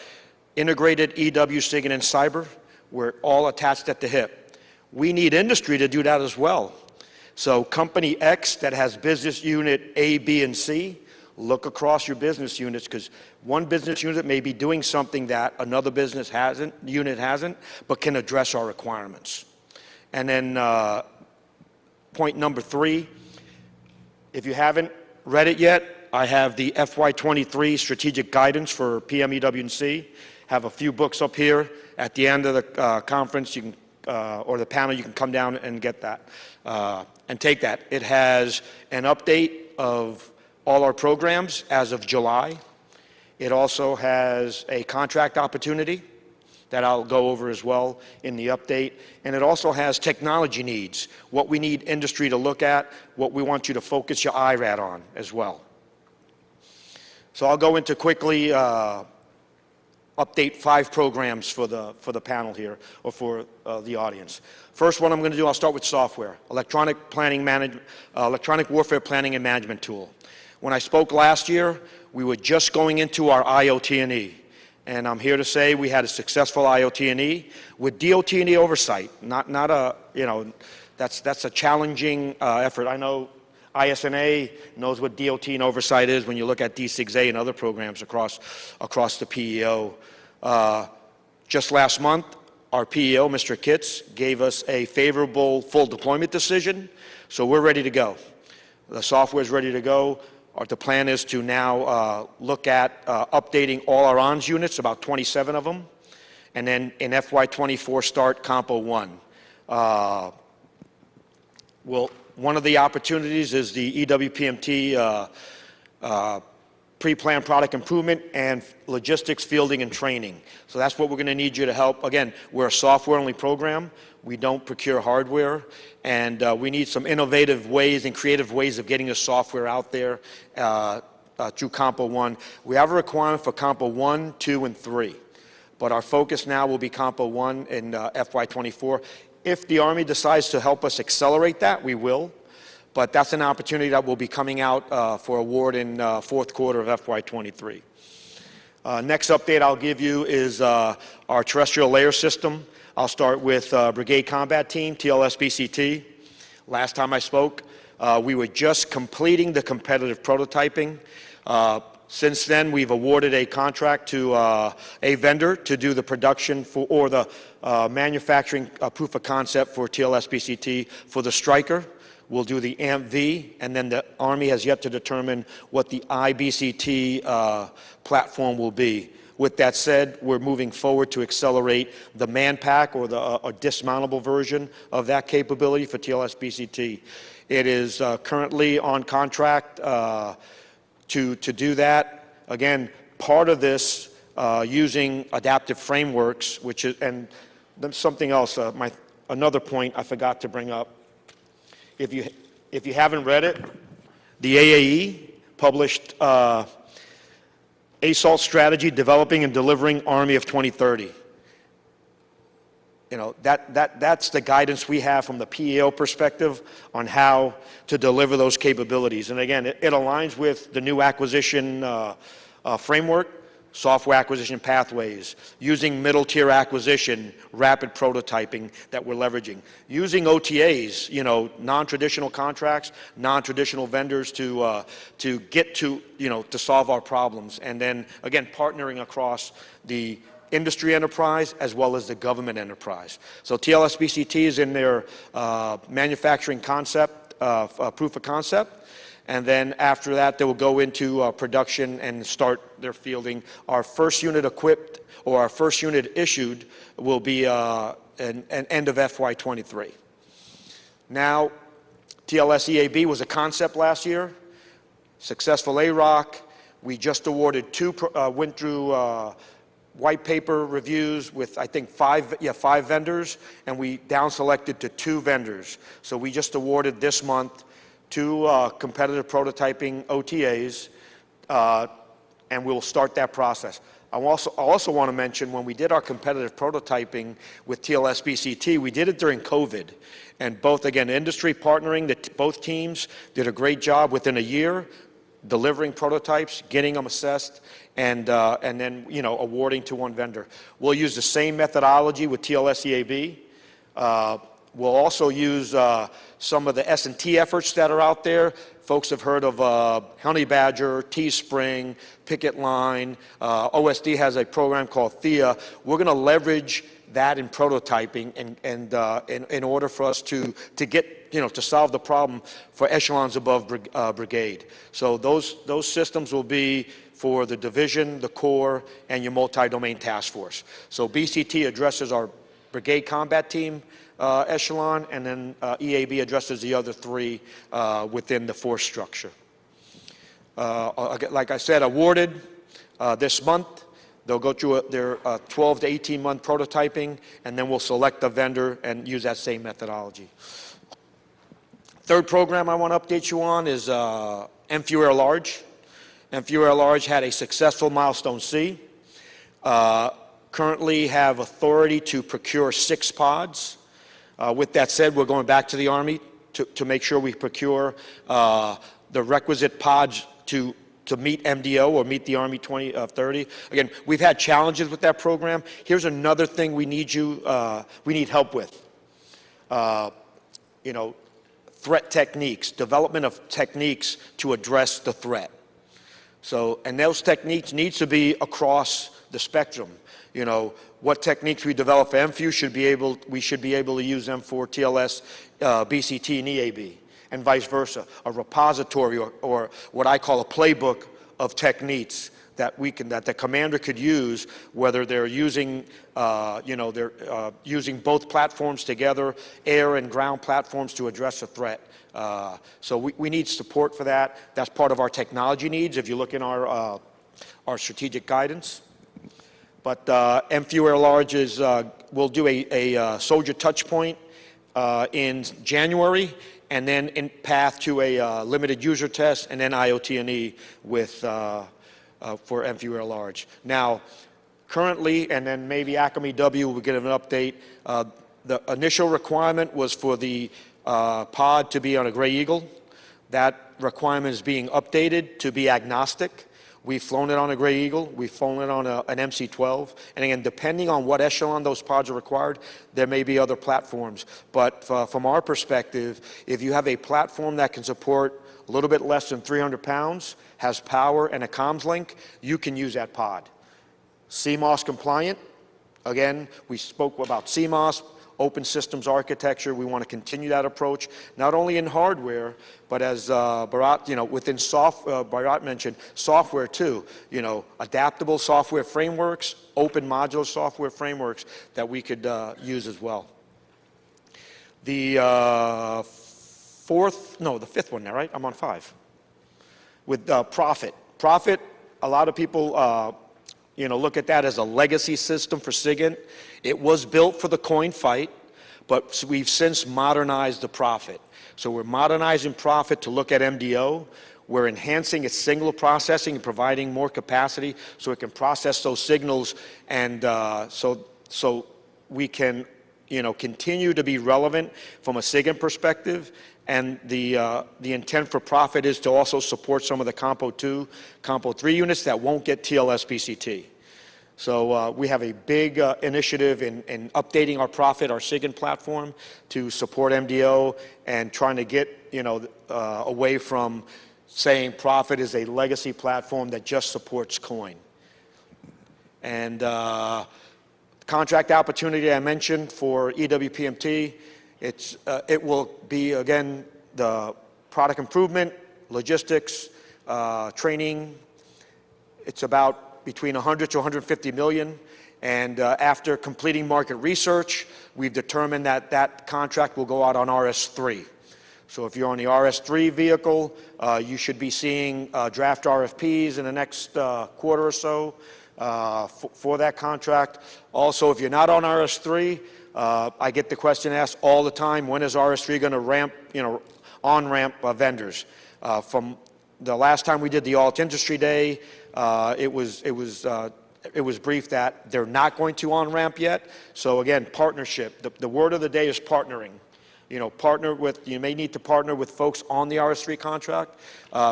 integrated EW, SIGINT, and Cyber, we're all attached at the hip. We need industry to do that as well. So company X that has business unit A, B, and C, look across your business units, because one business unit may be doing something that another business unit hasn't, but can address our requirements. And then point number 3, if you haven't read it yet, I have the FY23 strategic guidance for PM, EW, and C. Have a few books up here. At the end of the conference, you can, or the panel, you can come down and get that and take that. It has an update of all our programs as of July. It also has a contract opportunity that I'll go over as well in the update. And it also has technology needs, what we need industry to look at, what we want you to focus your IRAD on as well. So I'll go into quickly update 5 programs for the panel here, or for the audience. First one I'm going to do, I'll start with software, electronic warfare planning and management tool. When I spoke last year, we were just going into our IoT&E. And I'm here to say we had a successful IoT&E with DOT&E oversight. Not a, that's a challenging effort. I know ISNA knows what DOT&E oversight is when you look at D6A and other programs across the PEO. Just last month, our PEO, Mr. Kitts, gave us a favorable full deployment decision, so we're ready to go. The software is ready to go. The plan is to now look at updating all our ONS units, about 27 of them, and then in FY24 start Compo 1. One of the opportunities is the EWPMT pre-planned product improvement and logistics, fielding, and training. So that's what we're going to need you to help. Again, we're a software-only program. We don't procure hardware, and we need some innovative ways and creative ways of getting the software out there through Compo 1. We have a requirement for Compo 1, 2, and 3, but our focus now will be Compo 1 in FY24. If the Army decides to help us accelerate that, we will, but that's an opportunity that will be coming out for award in fourth quarter of FY23. Next update I'll give you is our terrestrial layer system. I'll start with Brigade Combat Team, TLS-BCT. Last time I spoke, we were just completing the competitive prototyping. Since then, we've awarded a contract to a vendor to do the production for, or the manufacturing proof of concept for TLS-BCT for the Stryker. We'll do the AMP-V, and then the Army has yet to determine what the IBCT platform will be. With that said, we're moving forward to accelerate the man-pack or the dismountable version of that capability for TLS-BCT. It is currently on contract to do that. Again, part of this using adaptive frameworks, which is, and then something else, another point I forgot to bring up. If you haven't read it, the AAE published ASAULT Strategy, Developing and Delivering Army of 2030. You know, that's the guidance we have from the PEO perspective on how to deliver those capabilities. And again, it aligns with the new acquisition framework, software acquisition pathways, using middle tier acquisition, rapid prototyping that we're leveraging, using OTAs, you know, non-traditional contracts, non-traditional vendors to get to, you know, to solve our problems. And then again, partnering across the industry enterprise as well as the government enterprise. So TLS-BCT is in their manufacturing concept, proof of concept. And then after that, they will go into production and start their fielding. Our first unit equipped, or our first unit issued, will be an end of FY23. Now, TLS-EAB was a concept last year, successful AROC. We just awarded went through white paper reviews with, I think, five vendors, and we down selected to 2 vendors. So we just awarded this month 2 competitive prototyping OTAs, and we'll start that process. I also want to mention, when we did our competitive prototyping with TLS-BCT, we did it during COVID. And both, again, industry partnering, both teams did a great job within a year, delivering prototypes, getting them assessed, and then, you know, awarding to 1 vendor. We'll use the same methodology with TLS-EAB. We'll also use some of the S&T efforts that are out there. Folks have heard of Honey Badger, Teespring, Picket Line. OSD has a program called THEA. We're going to leverage that in prototyping and in order for us to get, you know, to solve the problem for echelons above brigade. So those systems will be for the division, the corps, and your multi-domain task force. So BCT addresses our brigade combat team echelon, and then EAB addresses the other 3 within the force structure. Like I said, awarded this month. They'll go through their 12 to 18 month prototyping, and then we'll select a vendor and use that same methodology. Third program I want to update you on is MFU Air Large. MFU Air Large had a successful milestone C. Currently have authority to procure 6 pods. With that said, we're going back to the Army to make sure we procure the requisite pods to meet MDO or meet the Army 2030. Again, we've had challenges with that program. Here's another thing we need help with. You know, threat techniques, development of techniques to address the threat. So, and those techniques need to be across the spectrum. You know, what techniques we develop for MFU we should be able to use them for TLS, BCT, and EAB, and vice versa. A repository or what I call a playbook of techniques that the commander could use, whether they're using, using both platforms together, air and ground platforms, to address a threat. So we need support for that. That's part of our technology needs if you look in our strategic guidance. But MFU Air Large will do a soldier touch point in January, and then in path to a limited user test, and then IOT&E with for MFU Air Large. Now, currently, and then maybe ACMEW will get an update, the initial requirement was for the pod to be on a Gray Eagle. That requirement is being updated to be agnostic. We've flown it on a Gray Eagle, we've flown it on an MC-12, and again, depending on what echelon those pods are required, there may be other platforms. But from our perspective, if you have a platform that can support a little bit less than 300 pounds, has power and a comms link, you can use that pod. CMOS compliant, again, we spoke about CMOS, open systems architecture. We want to continue that approach, not only in hardware, but as Bharat, within Bharat mentioned, software too. Adaptable software frameworks, open modular software frameworks that we could use as well. The fifth one now, right? I'm on 5. With Profit. Profit, a lot of people look at that as a legacy system for SIGINT. It was built for the coin fight, but we've since modernized the Profit. So we're modernizing Profit to look at MDO. We're enhancing its signal processing and providing more capacity so it can process those signals, and so we can continue to be relevant from a SIGINT perspective. And the intent for Profit is to also support some of the Compo 2, Compo 3 units that won't get TLS-BCT. So we have a big initiative in updating our Profit, our SIGINT platform, to support MDO and trying to get away from saying Profit is a legacy platform that just supports coin. And contract opportunity I mentioned for EWPMT, it will be, again, the product improvement, logistics, training. It's about between 100 to 150 million. And after completing market research, we've determined that that contract will go out on RS3. So if you're on the RS3 vehicle, you should be seeing draft RFPs in the next quarter or so for that contract. Also, if you're not on RS3, I get the question asked all the time, when is RS3 going to ramp, on-ramp vendors? From the last time we did the Alt Industry Day, it was briefed that they're not going to on-ramp yet. So again, partnership. The word of the day is partnering. You may need to partner with folks on the RS3 contract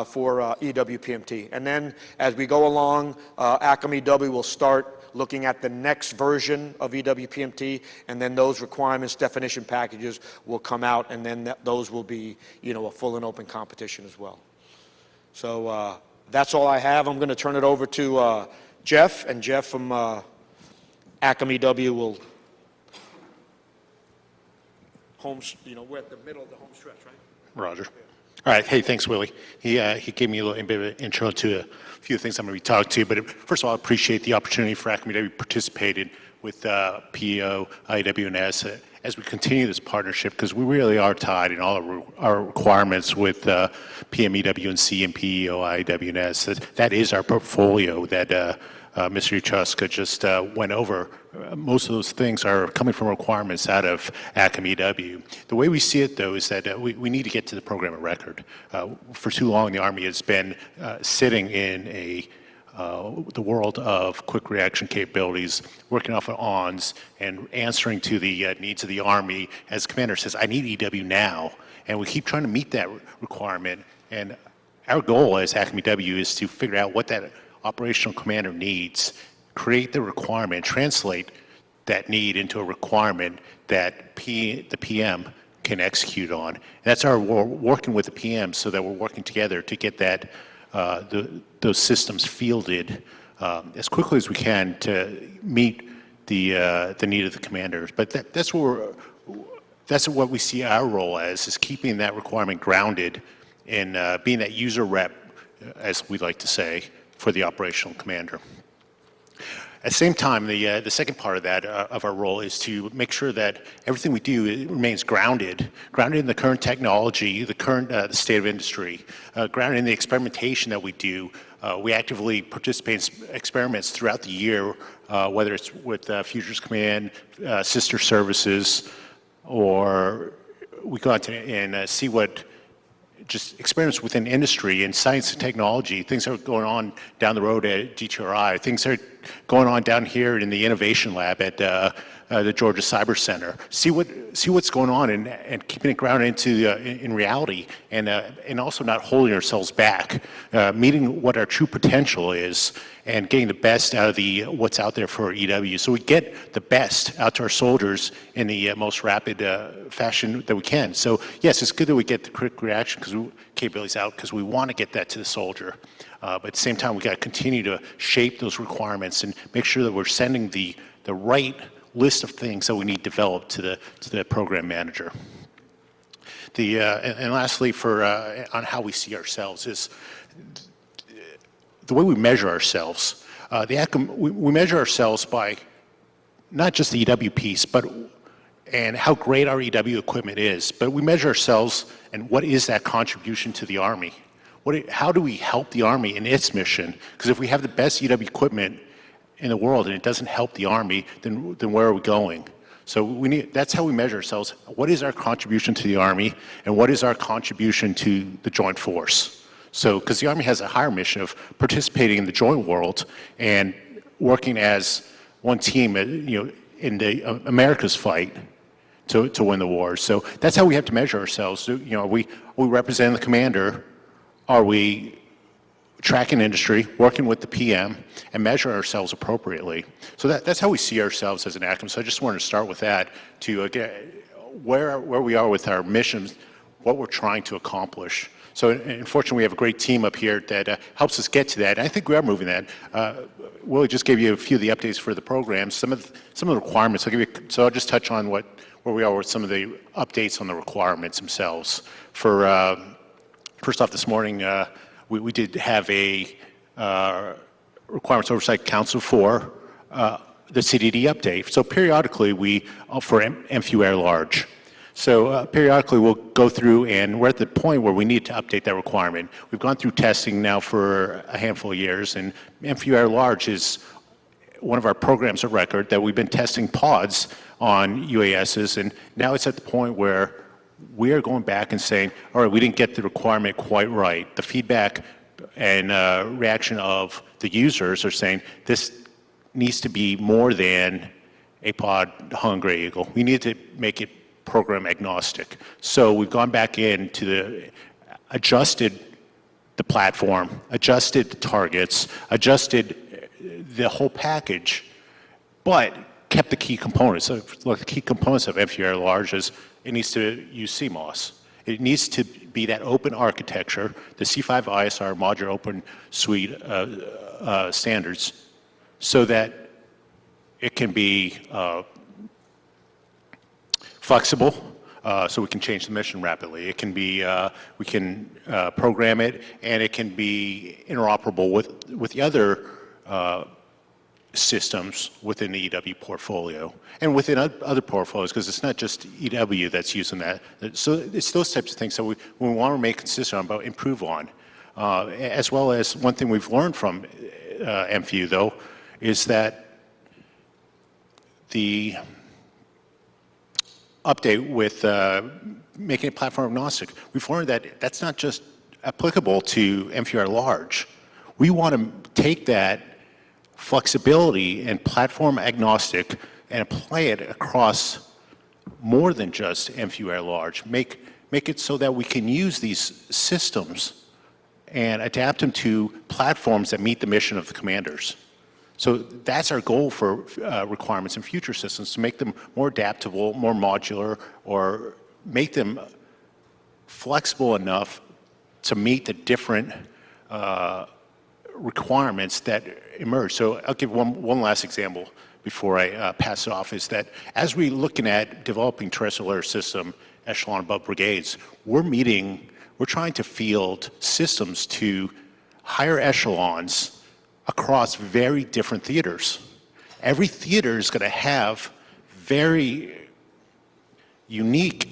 for EWPMT. And then as we go along, ACOM EW will start looking at the next version of EWPMT, and then those requirements, definition packages will come out, and then those will be, a full and open competition as well. So that's all I have. I'm going to turn it over to Jeff, and Jeff from ACOM EW will we're at the middle of the home stretch, right? Roger. All right. Hey, thanks, Willie. He gave me a little bit of an intro to a few things I'm going to be talking to. But first of all, I appreciate the opportunity for ACOM EW participated with PEO, IWNS as we continue this partnership, because we really are tied in all of our requirements with PMEW&C and PEO, IWNS. That is our portfolio that Mr. Uchaska just went over. Most of those things are coming from requirements out of ACOM EW. The way we see it, though, is that we need to get to the program of record. For too long, the Army has been sitting in the world of quick reaction capabilities, working off of ONS and answering to the needs of the Army. As the commander says, I need EW now. And we keep trying to meet that requirement. And our goal as ACOM EW is to figure out what that operational commander needs, create the requirement, translate that need into a requirement that the PM can execute on. And that's our working with the PM, so that we're working together to get that those systems fielded as quickly as we can to meet the need of the commanders. But that's what we see our role as, is keeping that requirement grounded in being that user rep, as we like to say, for the operational commander. At the same time, the second part of that, of our role, is to make sure that everything we do remains grounded in the current technology, the current the state of industry, grounded in the experimentation that we do. We actively participate in experiments throughout the year, whether it's with Futures Command, sister services, or we go out and see what just experiments within industry and science and technology, things that are going on down the road at GTRI, things that are going on down here in the Innovation Lab at the Georgia Cyber Center. See what's going on and keeping it grounded into in reality, and also not holding ourselves back, meeting what our true potential is, and getting the best out of what's out there for EW. So we get the best out to our soldiers in the most rapid fashion that we can. So yes, it's good that we get the quick reaction capabilities out because we want to get that to the soldier. But at the same time, we got to continue to shape those requirements and make sure that we're sending the right list of things that we need developed to the program manager. And lastly, on how we see ourselves is the way we measure ourselves. We measure ourselves by not just the EW piece, and how great our EW equipment is, but we measure ourselves and what is that contribution to the Army. How do we help the Army in its mission? Because if we have the best EW equipment in the world and it doesn't help the Army, then where are we going? So that's how we measure ourselves. What is our contribution to the Army, and what is our contribution to the Joint Force? So, because the Army has a higher mission of participating in the joint world and working as one team, in the America's fight to win the war. So that's how we have to measure ourselves. So, are we representing the commander? Are we tracking industry, working with the PM, and measure ourselves appropriately? So that's how we see ourselves as an acronym. So I just wanted to start with that to get where we are with our missions, what we're trying to accomplish. So unfortunately, we have a great team up here that helps us get to that. And I think we are moving that. Willie just gave you a few of the updates for the program, some of the requirements. I'll just touch on where we are with some of the updates on the requirements themselves. First off, this morning, we did have a Requirements Oversight Council for the CDD update. So periodically, for MFU Air Large. So periodically, we'll go through, and we're at the point where we need to update that requirement. We've gone through testing now for a handful of years, and MFU Air Large is one of our programs of record that we've been testing pods on UASs, and now it's at the point where we are going back and saying, all right, we didn't get the requirement quite right. The feedback and reaction of the users are saying this needs to be more than a pod hung Gray Eagle. We need to make it program agnostic. So we've gone back adjusted the platform, adjusted the targets, adjusted the whole package, but kept the key components. So the key components of MFU Air Large is it needs to use CMOS. It needs to be that open architecture, the C5 ISR modular open suite standards, so that it can be flexible, so we can change the mission rapidly. It can be, we can program it, and it can be interoperable with the other systems within the EW portfolio and within other portfolios, because it's not just EW that's using that. So it's those types of things that we want to make consistent about, improve on. As well as one thing we've learned from MFU, though, is that the update with making it platform agnostic, we've learned that that's not just applicable to MFU Air Large. We want to take that flexibility and platform agnostic and apply it across more than just MFU Air Large. Make it so that we can use these systems and adapt them to platforms that meet the mission of the commanders. So that's our goal for requirements in future systems, to make them more adaptable, more modular, or make them flexible enough to meet the different requirements that emerge. So I'll give one last example before I pass it off, is that as we're looking at developing terrestrial air system echelon above brigades, we're trying to field systems to higher echelons across very different theaters. Every theater is going to have very unique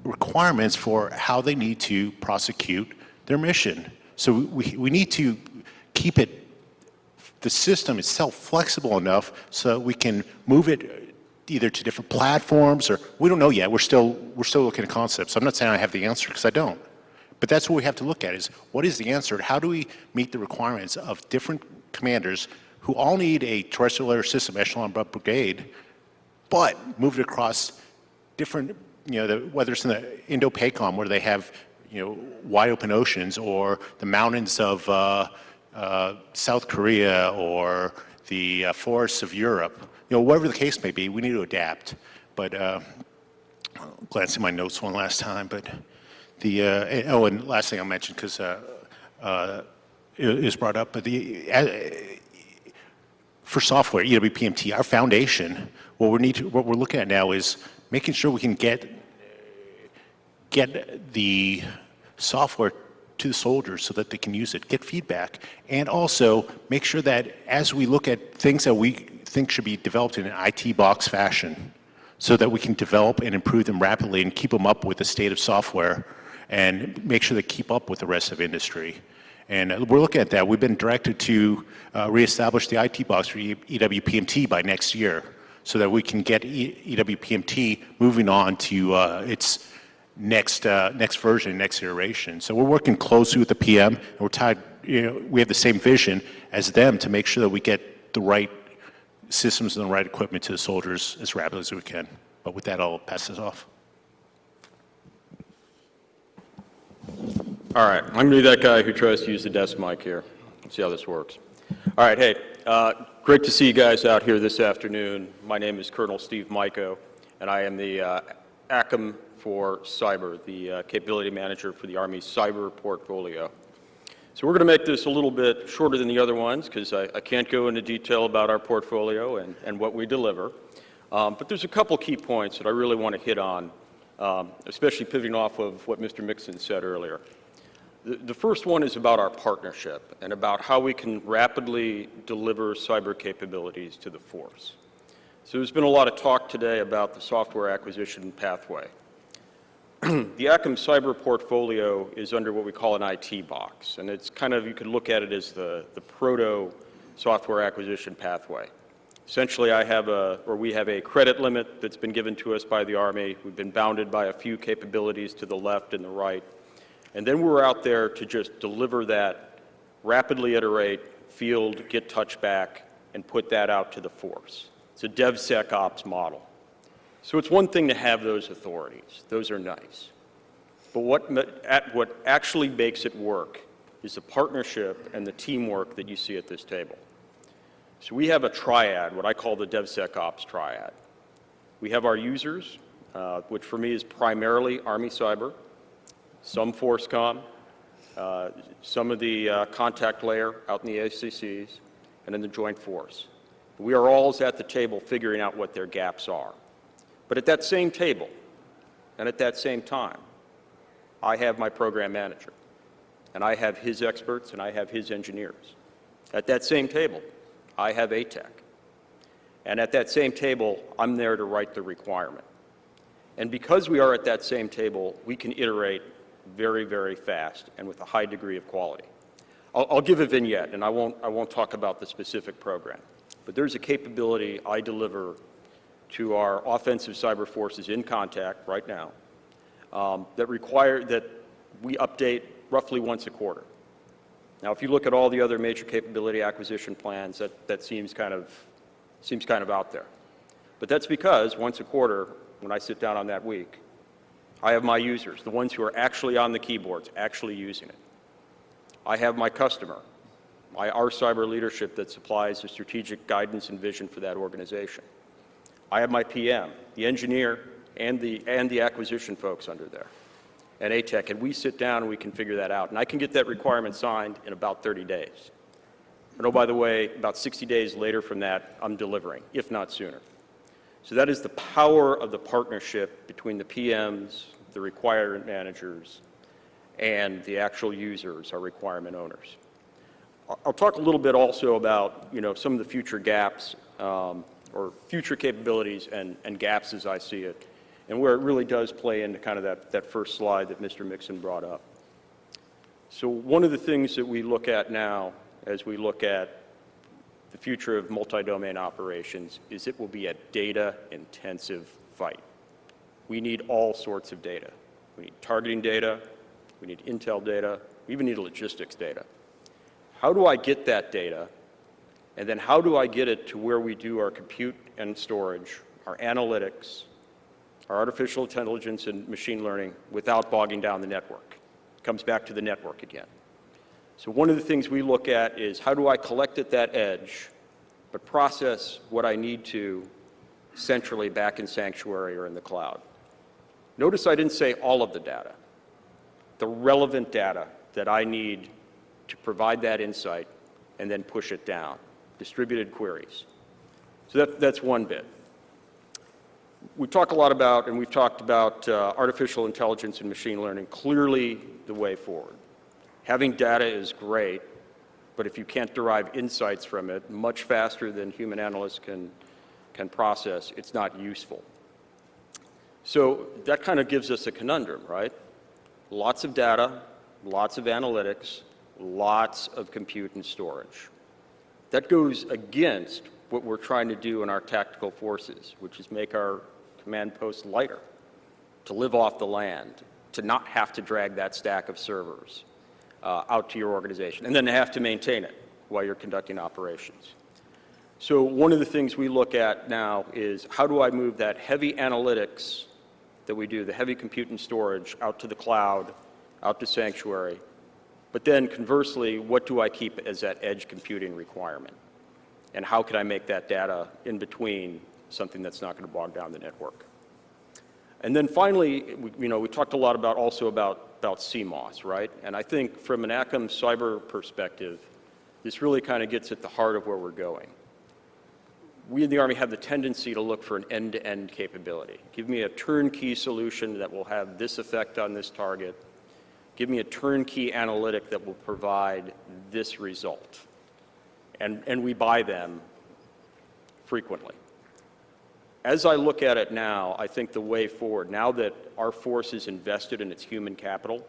requirements for how they need to prosecute their mission. So we need to keep the system itself flexible enough so that we can move it either to different platforms, or we don't know yet. We're still looking at concepts. I'm not saying I have the answer, because I don't. But that's what we have to look at, is what is the answer? How do we meet the requirements of different commanders who all need a terrestrial air system echelon brigade, but moved across different, whether it's in the Indo-PACOM where they have, wide open oceans, or the mountains of South Korea, or the forests of Europe, whatever the case may be, we need to adapt. But I'll glance at my notes one last time, but and last thing I'll mention, because it was brought up, but for software, EWPMT, our foundation, what we're looking at now is making sure we can get the software to the soldiers so that they can use it, get feedback, and also make sure that as we look at things that we think should be developed in an IT box fashion, so that we can develop and improve them rapidly and keep them up with the state of software and make sure they keep up with the rest of industry. And we're looking at that. We've been directed to reestablish the IT box for EWPMT by next year so that we can get EWPMT moving on to its next version, next iteration. So we're working closely with the PM, and we're tied, we have the same vision as them to make sure that we get the right systems and the right equipment to the soldiers as rapidly as we can. But with that, I'll pass this off. All right, I'm going to be that guy who tries to use the desk mic here. Let's see how this works. All right, hey, great to see you guys out here this afternoon. My name is Colonel Steve Myko, and I am the ACM for Cyber, the capability manager for the Army's cyber portfolio. So we're going to make this a little bit shorter than the other ones because I can't go into detail about our portfolio and what we deliver. But there's a couple key points that I really want to hit on, especially pivoting off of what Mr. Mixon said earlier. The first one is about our partnership and about how we can rapidly deliver cyber capabilities to the force. So there's been a lot of talk today about the software acquisition pathway. The ACM cyber portfolio is under what we call an IT box, and it's kind of, you could look at it as the proto software acquisition pathway. Essentially, we have a credit limit that's been given to us by the Army. We've been bounded by a few capabilities to the left and the right. And then we're out there to just deliver that, rapidly iterate, field, get touchback, and put that out to the force. It's a Devsecops model. So it's one thing to have those authorities. Those are nice. But what actually makes it work is the partnership and the teamwork that you see at this table. So we have a triad, what I call the Devsecops Triad. We have our users, which for me is primarily Army Cyber, some ForceCom, some of the contact layer out in the ACCs, and in the Joint Force. We are all at the table figuring out what their gaps are. But at that same table, and at that same time, I have my program manager, and I have his experts, and I have his engineers. At that same table, I have ATEC. And at that same table, I'm there to write the requirement. And because we are at that same table, we can iterate very, very fast and with a high degree of quality. I'll give a vignette, and I won't talk about the specific program. But there's a capability I deliver to our offensive cyber forces in contact right now that we update roughly once a quarter. Now, if you look at all the other major capability acquisition plans, that seems kind of out there. But that's because once a quarter, when I sit down on that week, I have my users, the ones who are actually on the keyboards, actually using it. I have my customer, our cyber leadership that supplies the strategic guidance and vision for that organization. I have my PM, the engineer, and the acquisition folks under there, and ATEC, and we sit down and we can figure that out. And I can get that requirement signed in about 30 days. And oh, by the way, about 60 days later from that, I'm delivering, if not sooner. So that is the power of the partnership between the PMs, the requirement managers, and the actual users, our requirement owners. I'll talk a little bit also about some of the future gaps or future capabilities and gaps as I see it, and where it really does play into kind of that first slide that Mr. Mixon brought up. So one of the things that we look at now as we look at the future of multi-domain operations is it will be a data-intensive fight. We need all sorts of data. We need targeting data, we need intel data, we even need logistics data. How do I get that data And then how do I get it to where we do our compute and storage, our analytics, our artificial intelligence and machine learning without bogging down the network? It comes back to the network again. So one of the things we look at is how do I collect at that edge, but process what I need to centrally back in Sanctuary or in the cloud. Notice I didn't say all of the data. The relevant data that I need to provide that insight and then push it down. Distributed queries. So that's one bit. We talk a lot about, and we've talked about artificial intelligence and machine learning, clearly the way forward. Having data is great, but if you can't derive insights from it much faster than human analysts can process, it's not useful. So that kind of gives us a conundrum, right? Lots of data, lots of analytics, lots of compute and storage. That goes against what we're trying to do in our tactical forces, which is make our command posts lighter, to live off the land, to not have to drag that stack of servers out to your organization, and then to have to maintain it while you're conducting operations. So one of the things we look at now is how do I move that heavy analytics that we do, the heavy compute and storage, out to the cloud, out to Sanctuary, but then conversely, what do I keep as that edge computing requirement? And how can I make that data in between something that's not going to bog down the network? And then finally, we talked a lot about CMOS, right? And I think from an ACM cyber perspective, this really kind of gets at the heart of where we're going. We in the Army have the tendency to look for an end-to-end capability. Give me a turnkey solution that will have this effect on this target. Give me a turnkey analytic that will provide this result. And we buy them frequently. As I look at it now, I think the way forward, now that our force is invested in its human capital,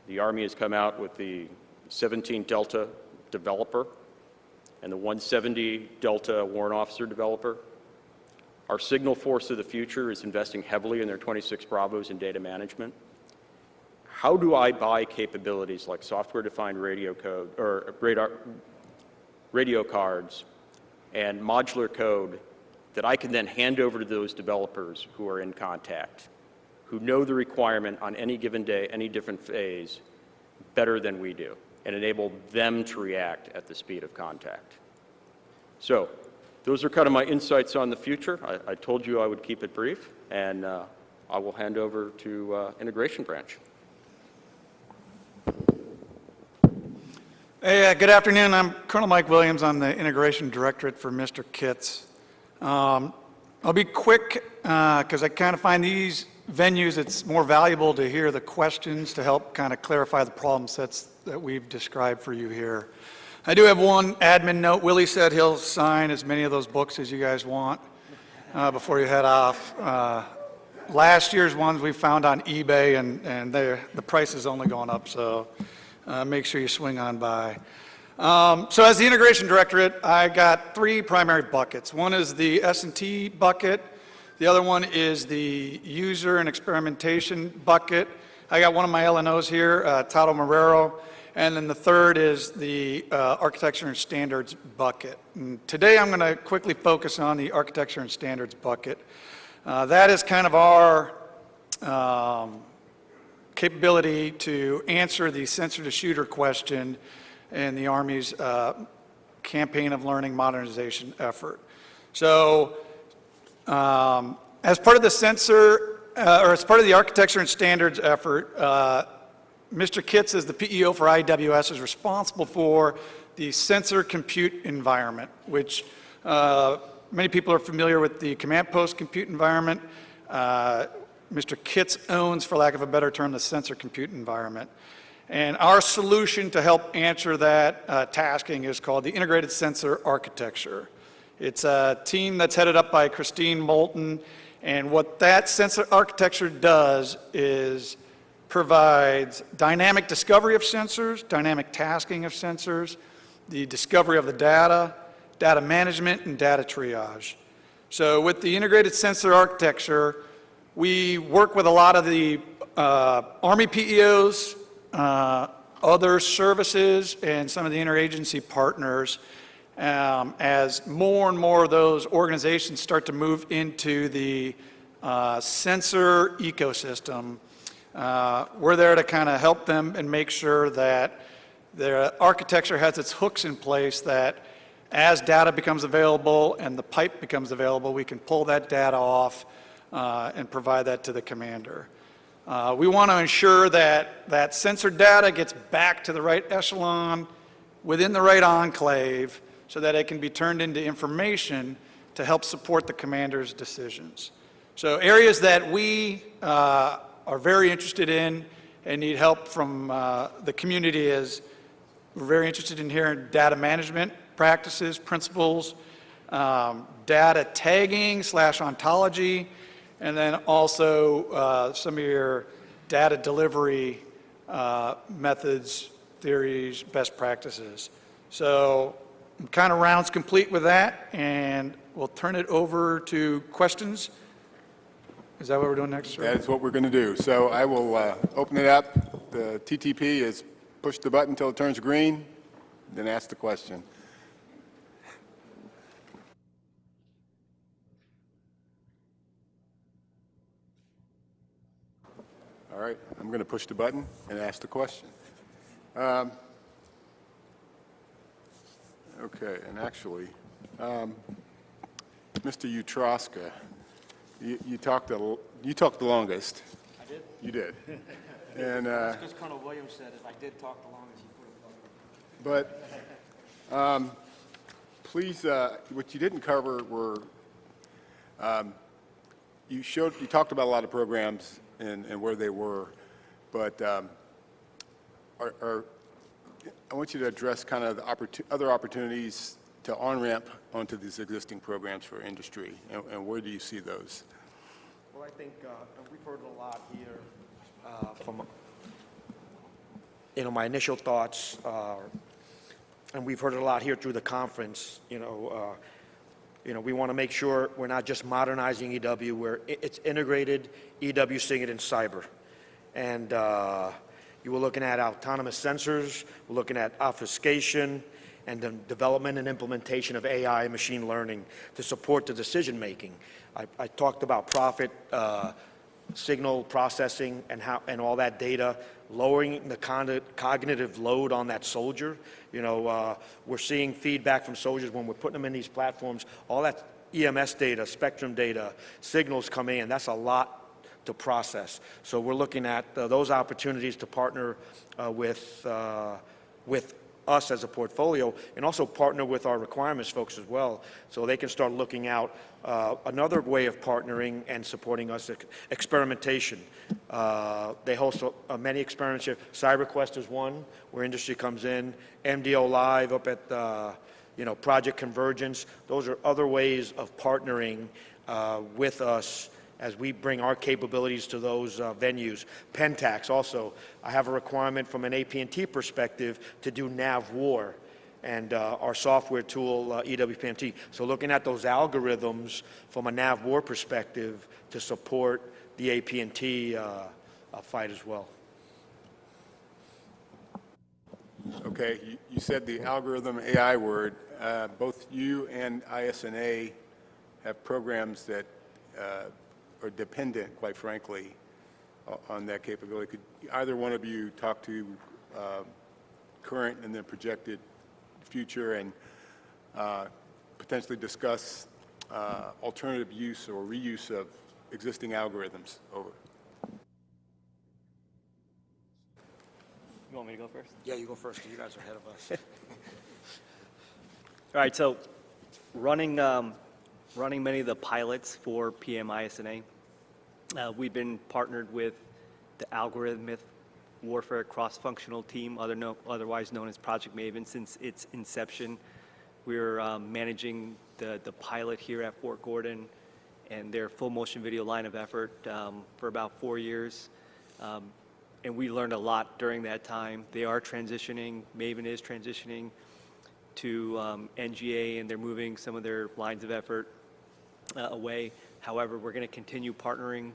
the Army has come out with the 17 Delta developer and the 170 Delta warrant officer developer. Our signal force of the future is investing heavily in their 26 Bravos in data management. How do I buy capabilities like software-defined radio code or radio cards and modular code that I can then hand over to those developers who are in contact, who know the requirement on any given day, any different phase, better than we do, and enable them to react at the speed of contact? So those are kind of my insights on the future. I told you I would keep it brief, and I will hand over to Integration Branch. Hey, good afternoon. I'm Colonel Mike Williams. I'm the Integration Directorate for Mr. Kitts. I'll be quick because I kind of find these venues it's more valuable to hear the questions to help kind of clarify the problem sets that we've described for you here. I do have one admin note. Willie said he'll sign as many of those books as you guys want before you head off. Last year's ones we found on eBay, and the price is only going up, so make sure you swing on by. So as the Integration Directorate, I got three primary buckets. One is the S&T bucket. The other one is the user and experimentation bucket. I got one of my LNOs here, Tato Marrero. And then the third is the architecture and standards bucket. And today I'm going to quickly focus on the architecture and standards bucket. That is kind of our capability to answer the sensor to shooter question in the Army's campaign of learning modernization effort. So as part of the sensor, or as part of the architecture and standards effort, Mr. Kitts, as the PEO for IWS, is responsible for the sensor compute environment, which many people are familiar with the command post compute environment. Mr. Kitts owns, for lack of a better term, the sensor compute environment. And our solution to help answer that tasking is called the Integrated Sensor Architecture. It's a team that's headed up by Christine Moulton, and what that sensor architecture does is provides dynamic discovery of sensors, dynamic tasking of sensors, the discovery of the data, data management, and data triage. So with the Integrated Sensor Architecture, we work with a lot of the Army PEOs, other services, and some of the interagency partners. as more and more of those organizations start to move into the sensor ecosystem, we're there to kind of help them and make sure that their architecture has its hooks in place, that as data becomes available and the pipe becomes available, we can pull that data off and provide that to the commander. We want to ensure that that sensor data gets back to the right echelon within the right enclave so that it can be turned into information to help support the commander's decisions. So areas that we are very interested in and need help from the community is we're very interested in hearing data management practices, principles, data tagging / ontology, and then also some of your data delivery methods, theories, best practices. So kind of rounds complete with that, and we'll turn it over to questions. Is that what we're doing next, sir? That is what we're going to do. So I will open it up. The TTP is push the button until it turns green, then ask the question. All right, I'm going to push the button and ask the question. Okay, and actually, Mr. Utroska, you talked the longest. I did? You did. And Because Colonel Williams said if I did talk the longest, he would have done it. but please, what you didn't cover were you talked about a lot of programs and where they were, but I want you to address kind of the other opportunities to on-ramp onto these existing programs for industry, and where do you see those? Well, I think we've heard a lot here from, my initial thoughts, and we've heard a lot here through the conference. We want to make sure we're not just modernizing EW, it's integrated EW, SIGINT, and cyber. And you were looking at autonomous sensors, we're looking at obfuscation, and the development and implementation of AI and machine learning to support the decision making. I talked about profit, signal processing, and all that data, lowering the cognitive load on that soldier. We're seeing feedback from soldiers when we're putting them in these platforms. All that EMS data, spectrum data, signals come in. That's a lot to process. So we're looking at those opportunities to partner with us as a portfolio, and also partner with our requirements folks as well, so they can start looking out another way of partnering and supporting us, experimentation. They host many experiments here. CyberQuest is one, where industry comes in. MDO Live up at Project Convergence. Those are other ways of partnering with us as we bring our capabilities to those venues. Pentax also, I have a requirement from an AP&T perspective to do nav war, and our software tool, EWPMT. So looking at those algorithms from a nav war perspective to support the AP&T fight as well. Okay, you said the algorithm AI word. Both you and ISNA have programs that are dependent, quite frankly, on that capability. Could either one of you talk to current and then projected future and potentially discuss alternative use or reuse of existing algorithms? Over. You want me to go first? Yeah, you go first, 'cause you guys are ahead of us. All right, so running many of the pilots for PM-ISNA, we've been partnered with the Algorithmic Warfare Cross-Functional Team, otherwise known as Project Maven, since its inception. We're managing the pilot here at Fort Gordon and their full motion video line of effort for about 4 years. And we learned a lot during that time. They are transitioning, Maven is transitioning to NGA, and they're moving some of their lines of effort away. However, we're going to continue partnering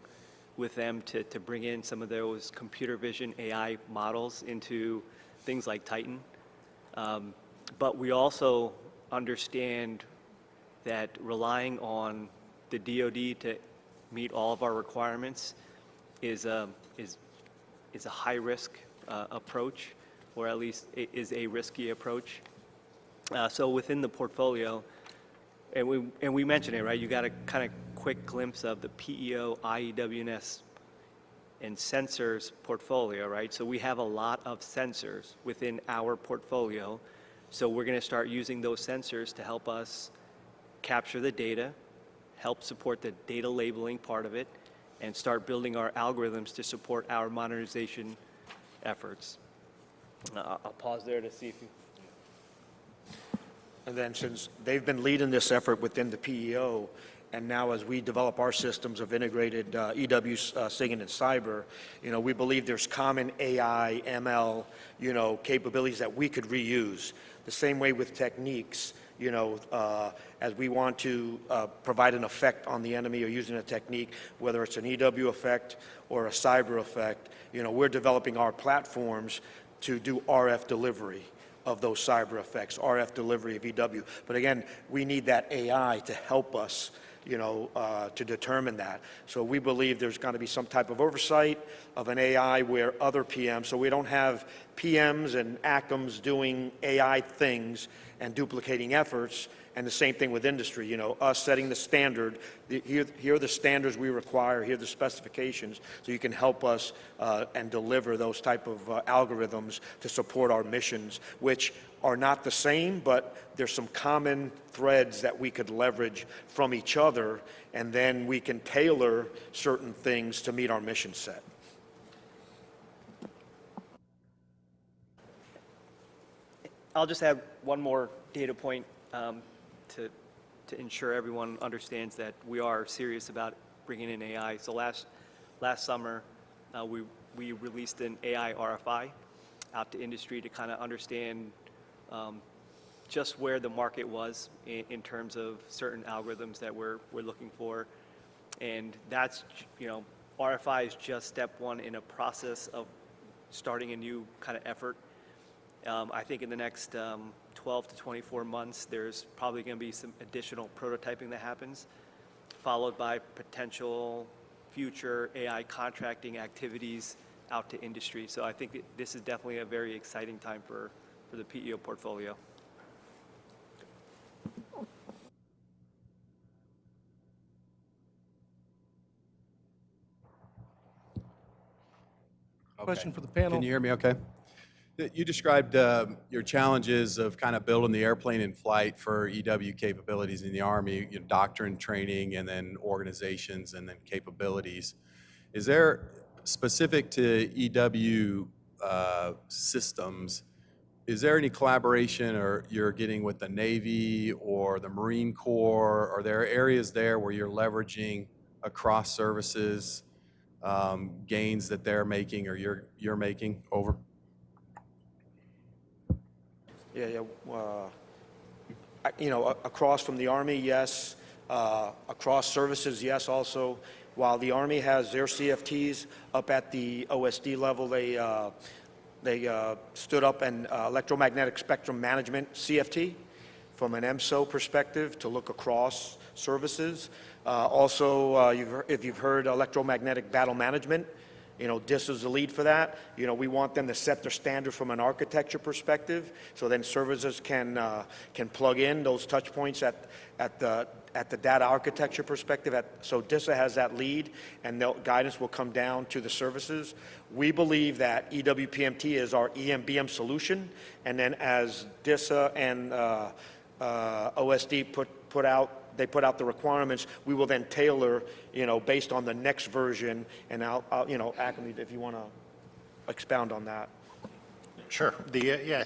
with them to bring in some of those computer vision AI models into things like Titan. But we also understand that relying on the DoD to meet all of our requirements is a high-risk approach, or at least is a risky approach. So within the portfolio, and we mentioned it, right? You got a kind of quick glimpse of the PEO, IEWNS, and sensors portfolio, right? So we have a lot of sensors within our portfolio. So we're going to start using those sensors to help us capture the data, help support the data labeling part of it, and start building our algorithms to support our modernization efforts. I'll pause there to see if you... And then since they've been leading this effort within the PEO, and now as we develop our systems of integrated EW, SIGINT, and cyber, we believe there's common AI, ML, capabilities that we could reuse. The same way with techniques, as we want to provide an effect on the enemy or using a technique, whether it's an EW effect or a cyber effect, we're developing our platforms to do RF delivery of those cyber effects, RF delivery of EW. But again, we need that AI to help us, to determine that. So we believe there's going to be some type of oversight of an AI where other PMs, so we don't have PMs and ACMs doing AI things and duplicating efforts, and the same thing with industry, us setting the standard, here are the standards we require, here are the specifications, so you can help us and deliver those type of algorithms to support our missions, which are not the same, but there's some common threads that we could leverage from each other, and then we can tailor certain things to meet our mission set. I'll just add one more data point to ensure everyone understands that we are serious about bringing in AI. So last summer, we released an AI RFI out to industry to kind of understand just where the market was in terms of certain algorithms that we're looking for. And that's, RFI is just step one in a process of starting a new kind of effort. I think in the next 12 to 24 months, there's probably going to be some additional prototyping that happens, followed by potential future AI contracting activities out to industry. So I think this is definitely a very exciting time for the PEO portfolio. Question for the panel. Can you hear me okay? You described your challenges of kind of building the airplane in flight for EW capabilities in the Army, doctrine training, and then organizations, and then capabilities. Is there, specific to EW systems, is there any collaboration or you're getting with the Navy or the Marine Corps? Are there areas there where you're leveraging across services gains that they're making or you're making? Over. Across from the Army, yes. Across services, yes, also. While the Army has their CFTs up at the OSD level, they stood up an electromagnetic spectrum management CFT from an EMSO perspective to look across services. Also, if you've heard electromagnetic battle management, DIS is the lead for that. We want them to set their standard from an architecture perspective, so then services can plug in those touch points at the data architecture perspective. So DISA has that lead, and the guidance will come down to the services. We believe that EWPMT is our EMBM solution, and then as DISA and OSD put out the requirements, we will then tailor, based on the next version. And Acme, if you want to expound on that. Sure. I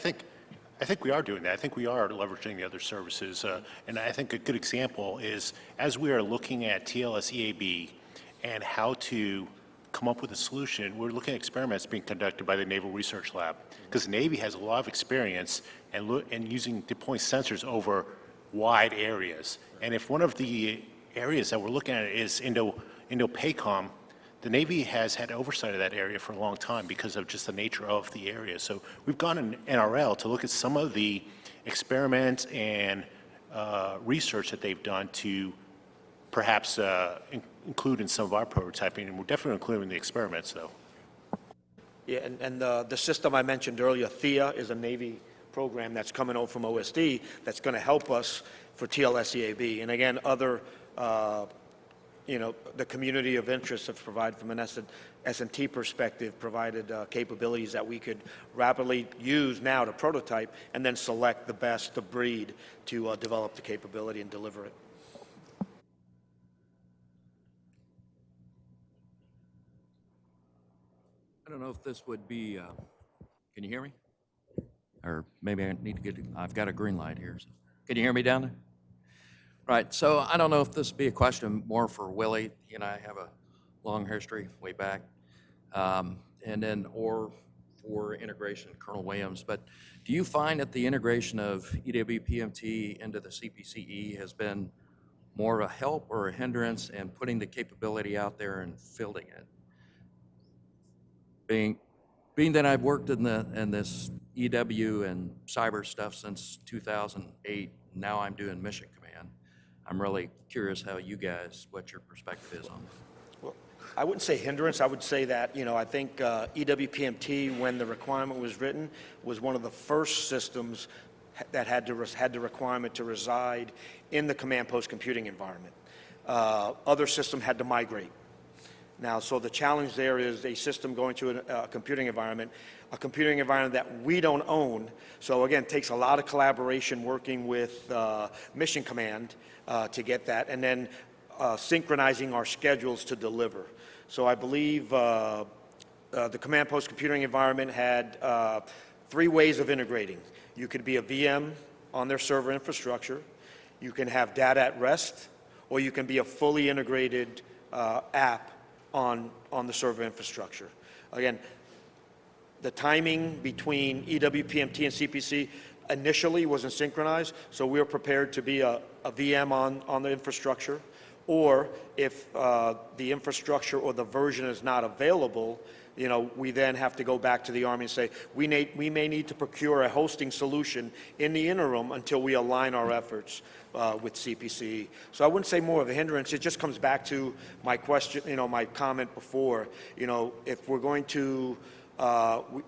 think we are doing that. I think we are leveraging the other services. And I think a good example is as we are looking at TLS EAB and how to come up with a solution, we're looking at experiments being conducted by the Naval Research Lab, because the Navy has a lot of experience and using deploying sensors over wide areas. And if one of the areas that we're looking at is Indo-PACOM, the Navy has had oversight of that area for a long time because of just the nature of the area. So we've gone in NRL to look at some of the experiments and research that they've done to perhaps include in some of our prototyping, and we're definitely including the experiments, though. Yeah, and the system I mentioned earlier, THEA, is a Navy program that's coming over from OSD that's going to help us for TLS-EAB. And again, other, the community of interest have provided from an S&T perspective, provided capabilities that we could rapidly use now to prototype and then select the best of breed to develop the capability and deliver it. I don't know if this would be, can you hear me? Or maybe I need to get, I've got a green light here. So. Can you hear me down there? Right, so I don't know if this would be a question more for Willie. He and I have a long history way back. And then, or for integration, Colonel Williams. But do you find that the integration of EWPMT into the CPCE has been more of a help or a hindrance in putting the capability out there and fielding it? Being that I've worked in this EW and cyber stuff since 2008, now I'm doing mission command. I'm really curious how you guys, what your perspective is on that. Well, I wouldn't say hindrance. I would say that, I think EWPMT, when the requirement was written, was one of the first systems that had the requirement to reside in the command post computing environment. Other systems had to migrate. Now, so the challenge there is a system going to a computing environment that we don't own. So again, it takes a lot of collaboration working with Mission Command to get that, and then synchronizing our schedules to deliver. So I believe the command post computing environment had 3 ways of integrating. You could be a VM on their server infrastructure, you can have data at rest, or you can be a fully integrated app on the server infrastructure. Again, the timing between EWPMT and CPC initially wasn't synchronized, so we were prepared to be a VM on the infrastructure, or if the infrastructure or the version is not available, we then have to go back to the Army and say, we may need to procure a hosting solution in the interim until we align our efforts with CPC. So I wouldn't say more of a hindrance. It just comes back to my question, my comment before. If we're going to,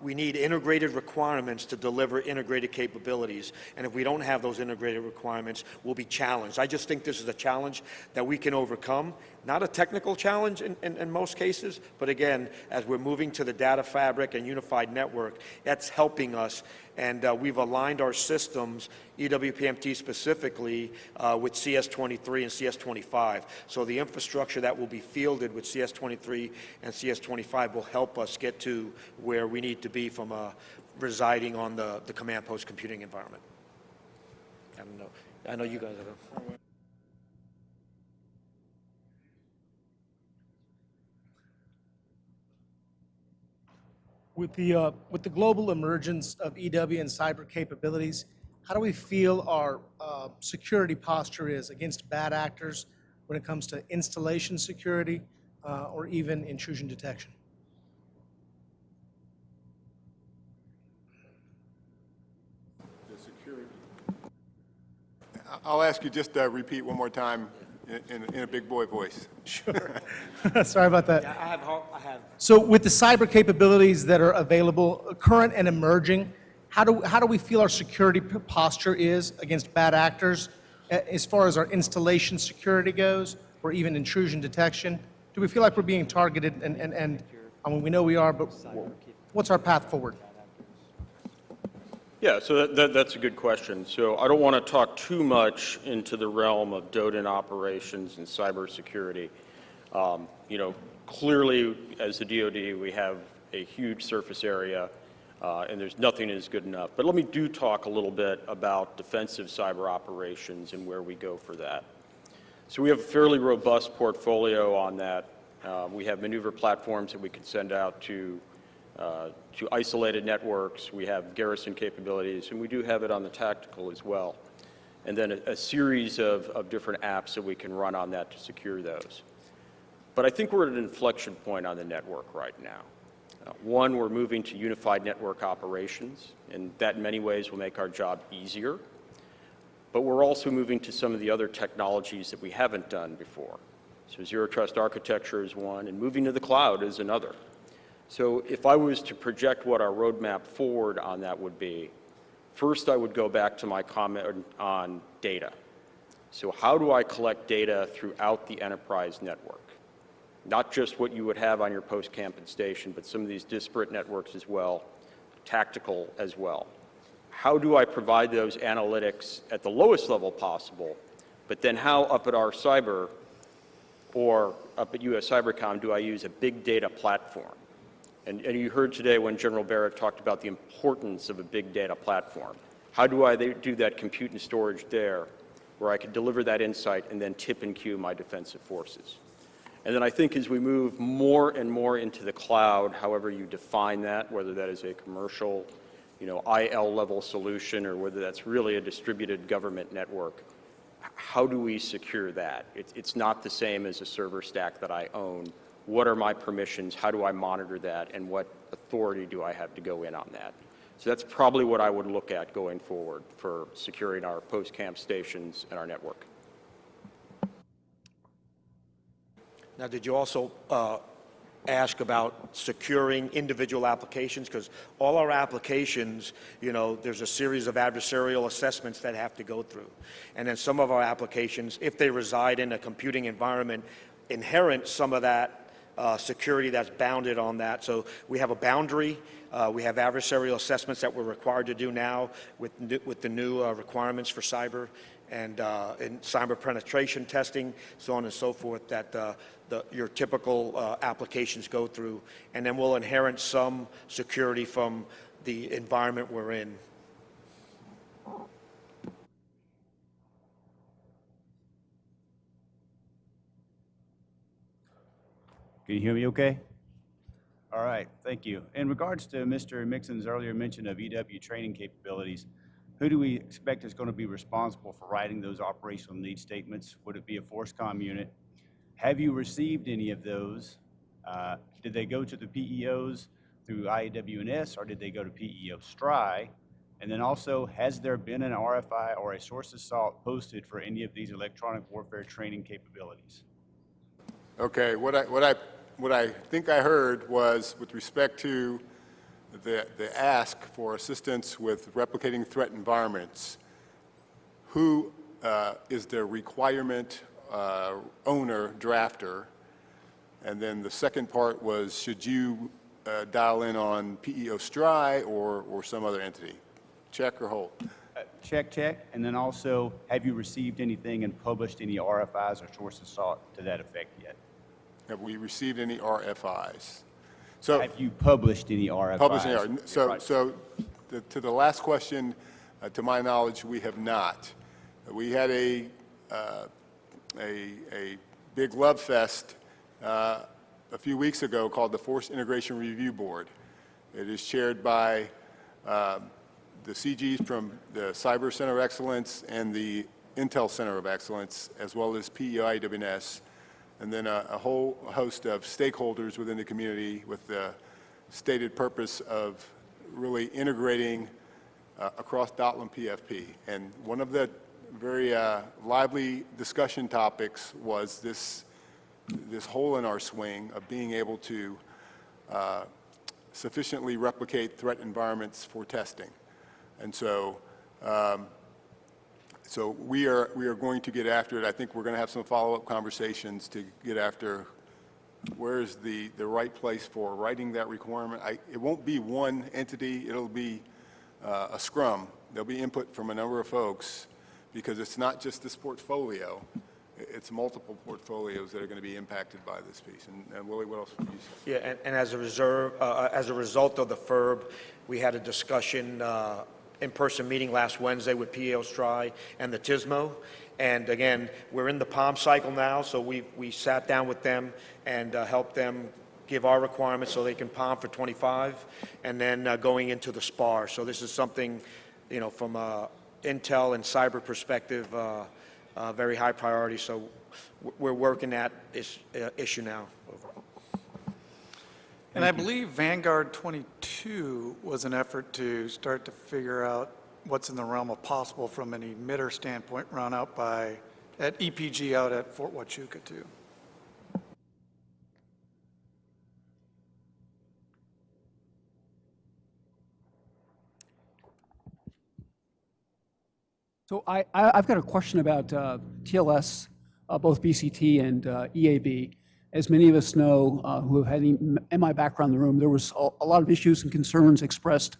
we need integrated requirements to deliver integrated capabilities. And if we don't have those integrated requirements, we'll be challenged. I just think this is a challenge that we can overcome. Not a technical challenge in most cases, but again, as we're moving to the data fabric and unified network, that's helping us. And we've aligned our systems, EWPMT specifically, with CS23 and CS25. So the infrastructure that will be fielded with CS23 and CS25 will help us get to where we need to be from residing on the command post computing environment. I don't know. I know you guys have a... With the global emergence of EW and cyber capabilities, how do we feel our security posture is against bad actors when it comes to installation security or even intrusion detection? I'll ask you just to repeat one more time in a big boy voice. Sure. Sorry about that. I have. So with the cyber capabilities that are available, current and emerging, how do we feel our security posture is against bad actors as far as our installation security goes, or even intrusion detection? Do we feel like we're being targeted? And I mean, we know we are, but what's our path forward? Yeah, so that's a good question. So I don't want to talk too much into the realm of DODIN operations and cybersecurity. Clearly, as the DoD, we have a huge surface area, and there's nothing is good enough. But let me talk a little bit about defensive cyber operations and where we go for that. So we have a fairly robust portfolio on that. We have maneuver platforms that we can send out to isolated networks. We have garrison capabilities, and we do have it on the tactical as well. And then a series of different apps that we can run on that to secure those. But I think we're at an inflection point on the network right now. One, we're moving to unified network operations, and that in many ways will make our job easier. but we're also moving to some of the other technologies that we haven't done before. So zero trust architecture is one, and moving to the cloud is another. So if I was to project what our roadmap forward on that would be, first I would go back to my comment on data. So how do I collect data throughout the enterprise network? Not just what you would have on your post-campus station, but some of these disparate networks as well, tactical as well. How do I provide those analytics at the lowest level possible, but then how up at our cyber or up at US Cybercom do I use a big data platform? And you heard today when General Barrett talked about the importance of a big data platform. How do I do that compute and storage there where I can deliver that insight and then tip and cue my defensive forces? And then I think as we move more and more into the cloud, however you define that, whether that is a commercial, IL level solution or whether that's really a distributed government network, how do we secure that? It's not the same as a server stack that I own. What are my permissions? How do I monitor that? And what authority do I have to go in on that? So that's probably what I would look at going forward for securing our post-camp stations and our network. Now, did you also ask about securing individual applications? Because all our applications, there's a series of adversarial assessments that have to go through. And then some of our applications, if they reside in a computing environment, inherent some of that security that's bounded on that. So we have a boundary. We have adversarial assessments that we're required to do now with the new requirements for cyber and cyber penetration testing, so on and so forth, that your typical applications go through. And then we'll inherit some security from the environment we're in. Can you hear me okay? All right, thank you. In regards to Mr. Mixon's earlier mention of EW training capabilities, who do we expect is going to be responsible for writing those operational needs statements? Would it be a FORCECOM unit? Have you received any of those? Did they go to the PEOs through IAWNS or did they go to PEO STRI? And then also, has there been an RFI or a source assault posted for any of these electronic warfare training capabilities? Okay, what I think I heard was with respect to the ask for assistance with replicating threat environments, who is the requirement owner, drafter? And then the second part was, should you dial in on PEO STRI or some other entity? Check or hold? Check. And then also, have you received anything and published any RFIs or source assault to that effect yet? Have we received any RFIs? So have you published any RFIs? Published any So to the last question, to my knowledge, we have not. We had a big love fest a few weeks ago called the Force Integration Review Board. It is chaired by the CGs from the Cyber Center of Excellence and the Intel Center of Excellence, as well as PEO IWNS, and then a whole host of stakeholders within the community with the stated purpose of really integrating across DOTL and PFP. And one of the very lively discussion topics was this hole in our swing of being able to sufficiently replicate threat environments for testing. And so so we are going to get after it. I think we're going to have some follow-up conversations to get after where's the right place for writing that requirement. It won't be one entity. It'll be a scrum. There'll be input from a number of folks because it's not just this portfolio. It's multiple portfolios that are going to be impacted by this piece. And Willie, what else would you say? Yeah, and as a result of the FIRB, we had a discussion in-person meeting last Wednesday with PEO STRI and the TISMO. And again, we're in the POM cycle now, so we sat down with them and helped them give our requirements so they can POM for 25, and then going into the SPAR. So this is something, from a Intel and cyber perspective, very high priority. So we're working at this issue now. And I believe Vanguard 22 was an effort to start to figure out what's in the realm of possible from an emitter standpoint run out at EPG out at Fort Huachuca too. So I've got a question about TLS, both BCT and EAB. As many of us know who have had any MI background in the room, there was a lot of issues and concerns expressed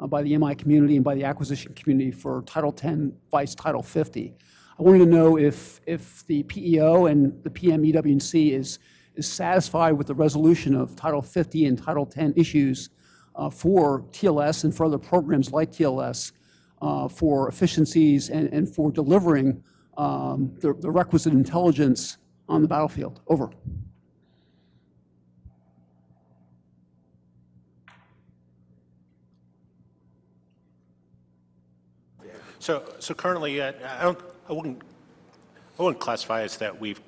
by the MI community and by the acquisition community for Title 10 vice Title 50. I wanted to know if the PEO and the PM EW&C is satisfied with the resolution of Title 50 and Title 10 issues for TLS and for other programs like TLS for efficiencies and for delivering the requisite intelligence on the battlefield. Over. So currently, I wouldn't classify as that we've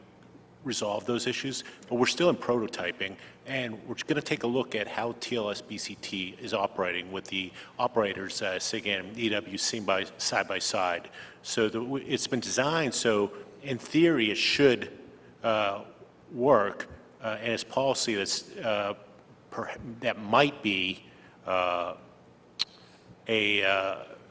resolved those issues, but we're still in prototyping, and we're going to take a look at how TLS BCT is operating with the operators, SIG and EWC side by side. So it's been designed so, in theory, it should work, and it's policy that might be a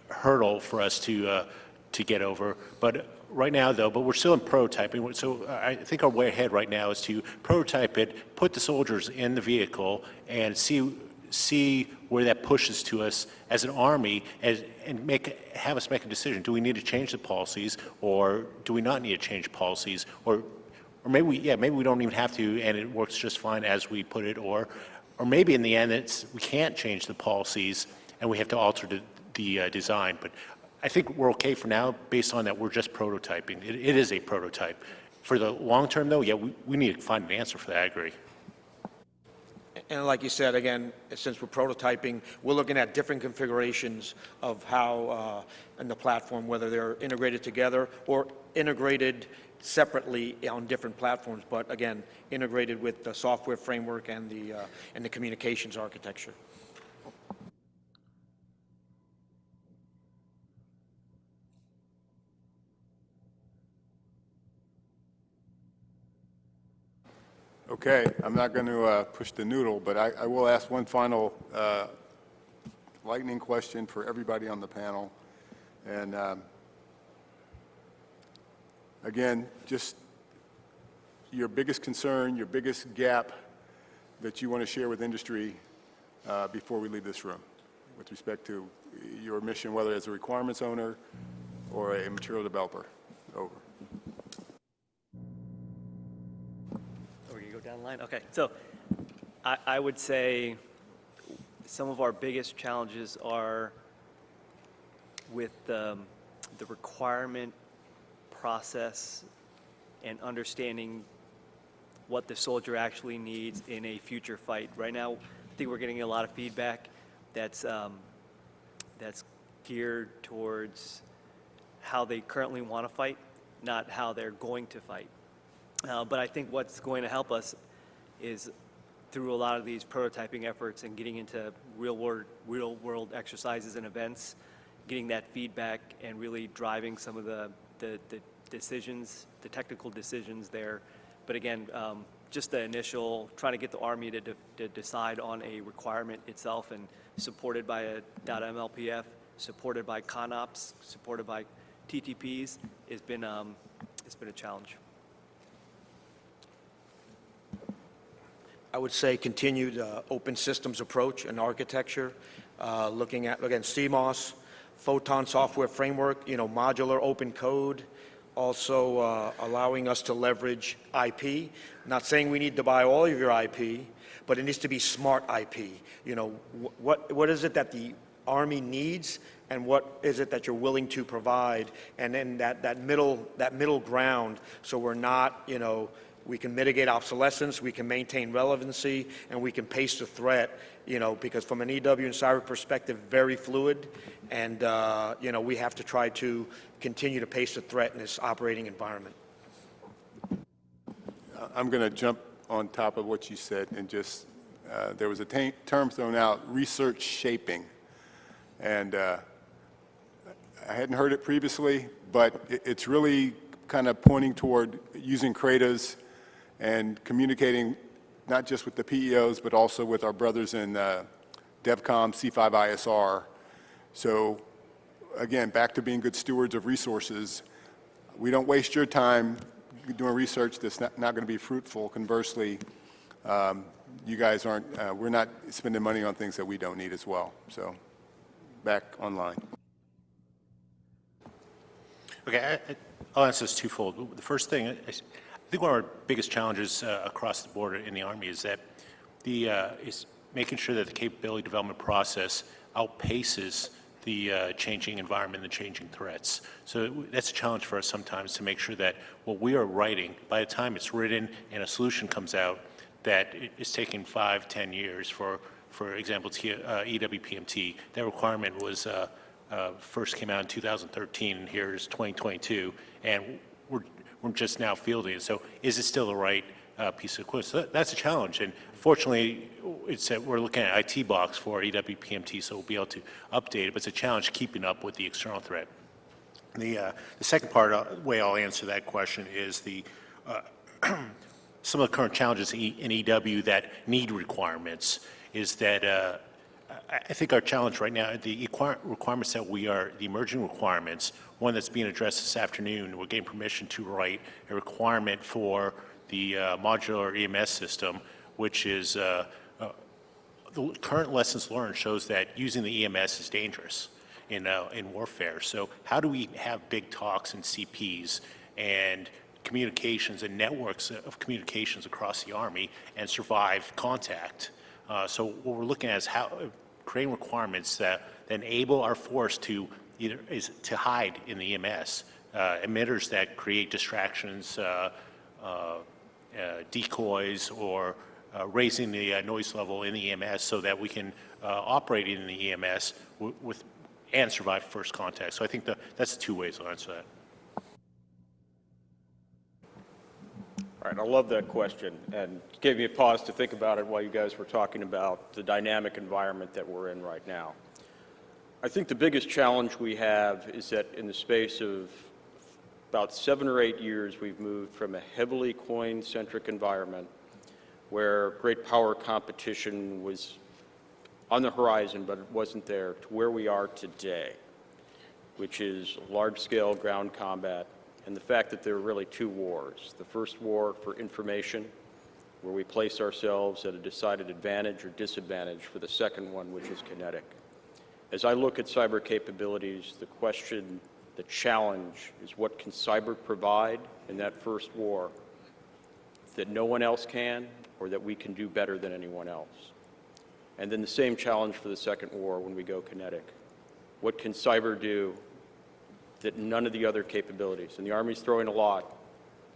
hurdle for us to get over. But right now, though, we're still in prototyping. So I think our way ahead right now is to prototype it, put the soldiers in the vehicle, and see where that pushes to us as an Army, and have us make a decision. Do we need to change the policies, or do we not need to change policies, or maybe we don't even have to, and it works just fine as we put it, or maybe in the end we can't change the policies, and we have to alter the design. But I think we're okay for now based on that we're just prototyping. It is a prototype. For the long term, though, yeah, we need to find an answer for that, I agree. And like you said, again, since we're prototyping, we're looking at different configurations of how in the platform, whether they're integrated together or integrated separately on different platforms, but again, integrated with the software framework and the communications architecture. Okay, I'm not going to push the noodle, but I will ask one final lightning question for everybody on the panel. And again, just your biggest concern, your biggest gap that you want to share with industry before we leave this room with respect to your mission, whether as a requirements owner or a material developer. Over. Down the line? Okay, so I would say some of our biggest challenges are with the requirement process and understanding what the soldier actually needs in a future fight. Right now, I think we're getting a lot of feedback that's geared towards how they currently want to fight, not how they're going to fight. But I think what's going to help us is through a lot of these prototyping efforts and getting into real world exercises and events, getting that feedback and really driving some of the decisions, the technical decisions there. But again, just the initial trying to get the Army to decide on a requirement itself, and supported by a .mlpf, supported by ConOps, supported by TTPs, it's been a challenge. I would say continued open systems approach and architecture, looking at, again, CMOS, Photon software framework, modular open code, also allowing us to leverage IP. Not saying we need to buy all of your IP, but it needs to be smart IP. What is it that the Army needs, and what is it that you're willing to provide, and then that middle ground, so we're not, we can mitigate obsolescence, we can maintain relevancy, and we can pace the threat, because from an EW and cyber perspective, very fluid, and, we have to try to continue to pace the threat in this operating environment. I'm going to jump on top of what you said, and just, there was a term thrown out, research shaping. And I hadn't heard it previously, but it's really kind of pointing toward using CRADAs and communicating not just with the PEOs, but also with our brothers in DevCom, C5ISR. So again, back to being good stewards of resources. We don't waste your time doing research that's not going to be fruitful. Conversely, you guys aren't, we're not spending money on things that we don't need as well. So back online. Okay, I'll answer this twofold. The first thing, I think one of our biggest challenges across the board in the Army is that is making sure that the capability development process outpaces the changing environment and the changing threats. So that's a challenge for us sometimes to make sure that what we are writing, by the time it's written and a solution comes out, that it's taking 5-10 years. For example, EWPMT, that requirement was first came out in 2013, and here's 2022, and we're just now fielding it. So is it still the right piece of equipment? So that's a challenge, and fortunately, we're looking at IT box for EWPMT, so we'll be able to update it, but it's a challenge keeping up with the external threat. The second way I'll answer that question is some of the current challenges in EW that need requirements is that I think our challenge right now, the requirements that the emerging requirements, one that's being addressed this afternoon, we're getting permission to write a requirement for the modular EMS system, which is the current lessons learned shows that using the EMS is dangerous in warfare. So how do we have big talks and CPs and communications and networks of communications across the Army and survive contact? So what we're looking at is how creating requirements that enable our force to to hide in the EMS, emitters that create distractions, decoys, or raising the noise level in the EMS so that we can operate in the EMS and survive first contact. So I think that's 2 ways I'll answer that. All right, I love that question, and it gave me a pause to think about it while you guys were talking about the dynamic environment that we're in right now. I think the biggest challenge we have is that in the space of about 7 or 8 years, we've moved from a heavily coin-centric environment where great power competition was on the horizon, but it wasn't there, to where we are today, which is large-scale ground combat, and the fact that there are really 2 wars. The first war for information, where we place ourselves at a decided advantage or disadvantage, for the second one, which is kinetic. As I look at cyber capabilities, the question, the challenge is, what can cyber provide in that first war that no one else can, or that we can do better than anyone else? And then the same challenge for the second war when we go kinetic. What can cyber do that none of the other capabilities, and the Army's throwing a lot,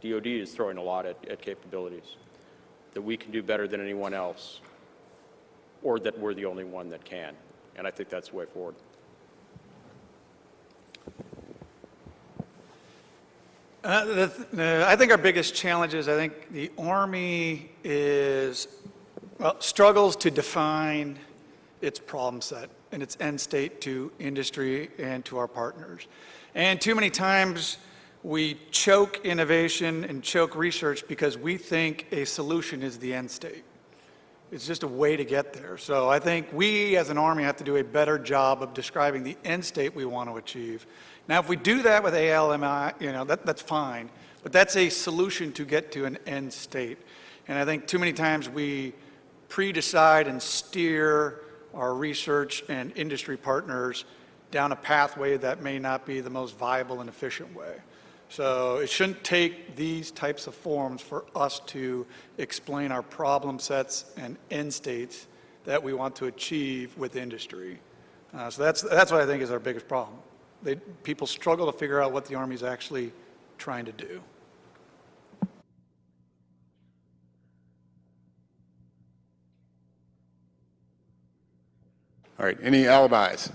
DoD is throwing a lot at capabilities, that we can do better than anyone else, or that we're the only one that can? And I think that's the way forward. I think our biggest challenge is, I think the Army struggles to define its problem set and its end state to industry and to our partners. And too many times we choke innovation and choke research because we think a solution is the end state. It's just a way to get there. So I think we as an Army have to do a better job of describing the end state we want to achieve. Now, if we do that with ALMI, that's fine, but that's a solution to get to an end state. And I think too many times we pre-decide and steer our research and industry partners down a pathway that may not be the most viable and efficient way. So it shouldn't take these types of forums for us to explain our problem sets and end states that we want to achieve with industry. So that's what I think is our biggest problem. People struggle to figure out what the Army's actually trying to do. All right, any alibis?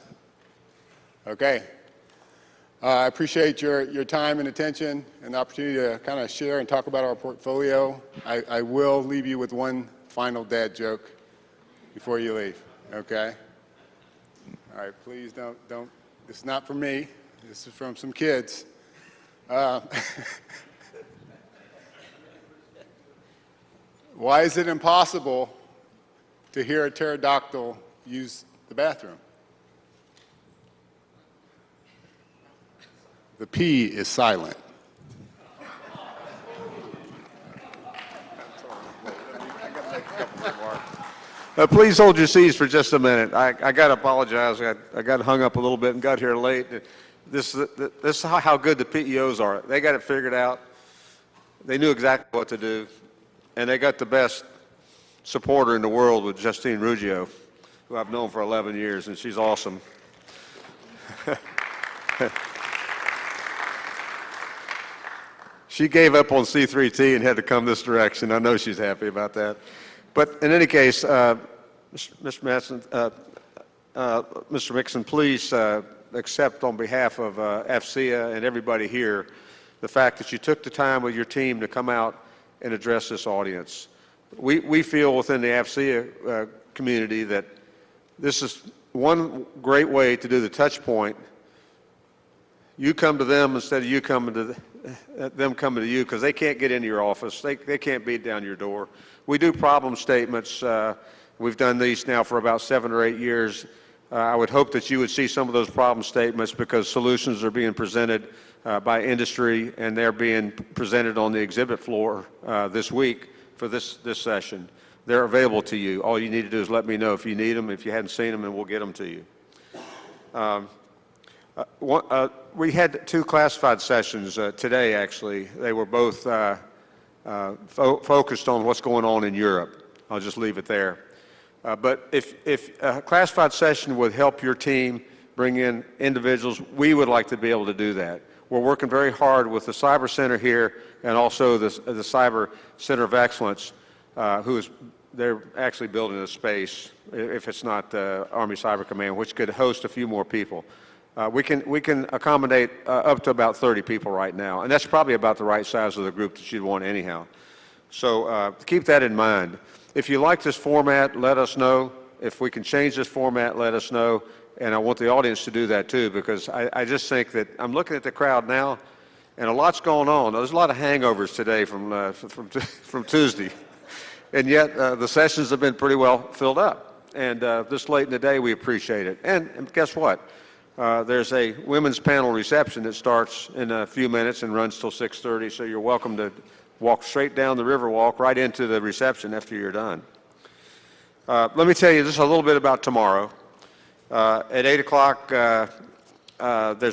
Okay. I appreciate your time and attention and the opportunity to kind of share and talk about our portfolio. I will leave you with one final dad joke before you leave, okay? All right, please don't, it's not for me, This is from some kids. Uh, Why is it impossible to hear a pterodactyl use the bathroom? The P is silent. Please hold your seats for just a minute. I got to apologize. I got hung up a little bit and got here late. This is how good the PEOs are. They got it figured out. They knew exactly what to do, and they got the best supporter in the world with Justine Ruggio, who I've known for 11 years, and she's awesome. She gave up on C3T and had to come this direction. I know she's happy about that. But in any case, Mr. Mixon, please accept on behalf of AFCEA and everybody here the fact that you took the time with your team to come out and address this audience. We feel within the AFCEA community that this is one great way to do the touch point. You come to them instead of you coming to them coming to you, because they can't get into your office. They can't beat down your door. We do problem statements. We've done these now for about 7 or 8 years. I would hope that you would see some of those problem statements, because solutions are being presented by industry, and they're being presented on the exhibit floor this week for this session. They're available to you. All you need to do is let me know if you need them, if you hadn't seen them, and we'll get them to you. We had 2 classified sessions today, actually. They were both focused on what's going on in Europe. I'll just leave it there. But if a classified session would help your team bring in individuals, we would like to be able to do that. We're working very hard with the Cyber Center here and also the Cyber Center of Excellence, they're actually building a space, if it's not the Army Cyber Command, which could host a few more people. We can accommodate up to about 30 people right now, and that's probably about the right size of the group that you'd want anyhow. So keep that in mind. If you like this format, let us know. If we can change this format, let us know. And I want the audience to do that too, because I just think that I'm looking at the crowd now, and a lot's going on. There's a lot of hangovers today from Tuesday, and yet the sessions have been pretty well filled up. And this late in the day, we appreciate it. And guess what? There's a women's panel reception that starts in a few minutes and runs till 6:30, so you're welcome to walk straight down the Riverwalk right into the reception after you're done. Let me tell you just a little bit about tomorrow. At 8 o'clock, there's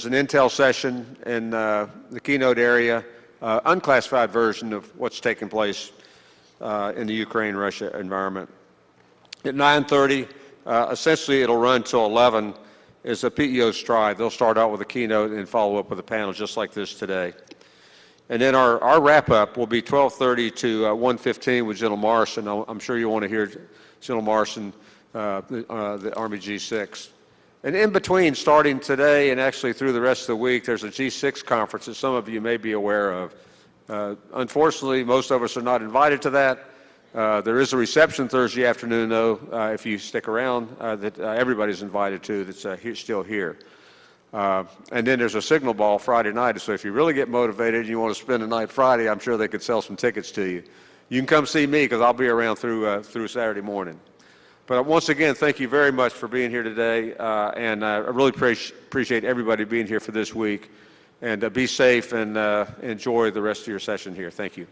an intel session in the keynote area, unclassified version of what's taking place in the Ukraine-Russia environment. At 9:30, essentially it'll run till 11, is a PEO stride. They'll start out with a keynote and follow up with a panel just like this today. And then our wrap-up will be 12:30 to 1:15 with General Morrison. I'm sure you want to hear General Morrison, the Army G6. And in between, starting today and actually through the rest of the week, there's a G6 conference that some of you may be aware of. Unfortunately, most of us are not invited to that. There is a reception Thursday afternoon, though, if you stick around, that everybody's invited to that's still here. And then there's a signal ball Friday night, so if you really get motivated and you want to spend the night Friday, I'm sure they could sell some tickets to you. You can come see me, because I'll be around through Saturday morning. But once again, thank you very much for being here today, and I really appreciate everybody being here for this week. And be safe and enjoy the rest of your session here. Thank you.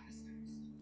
officers.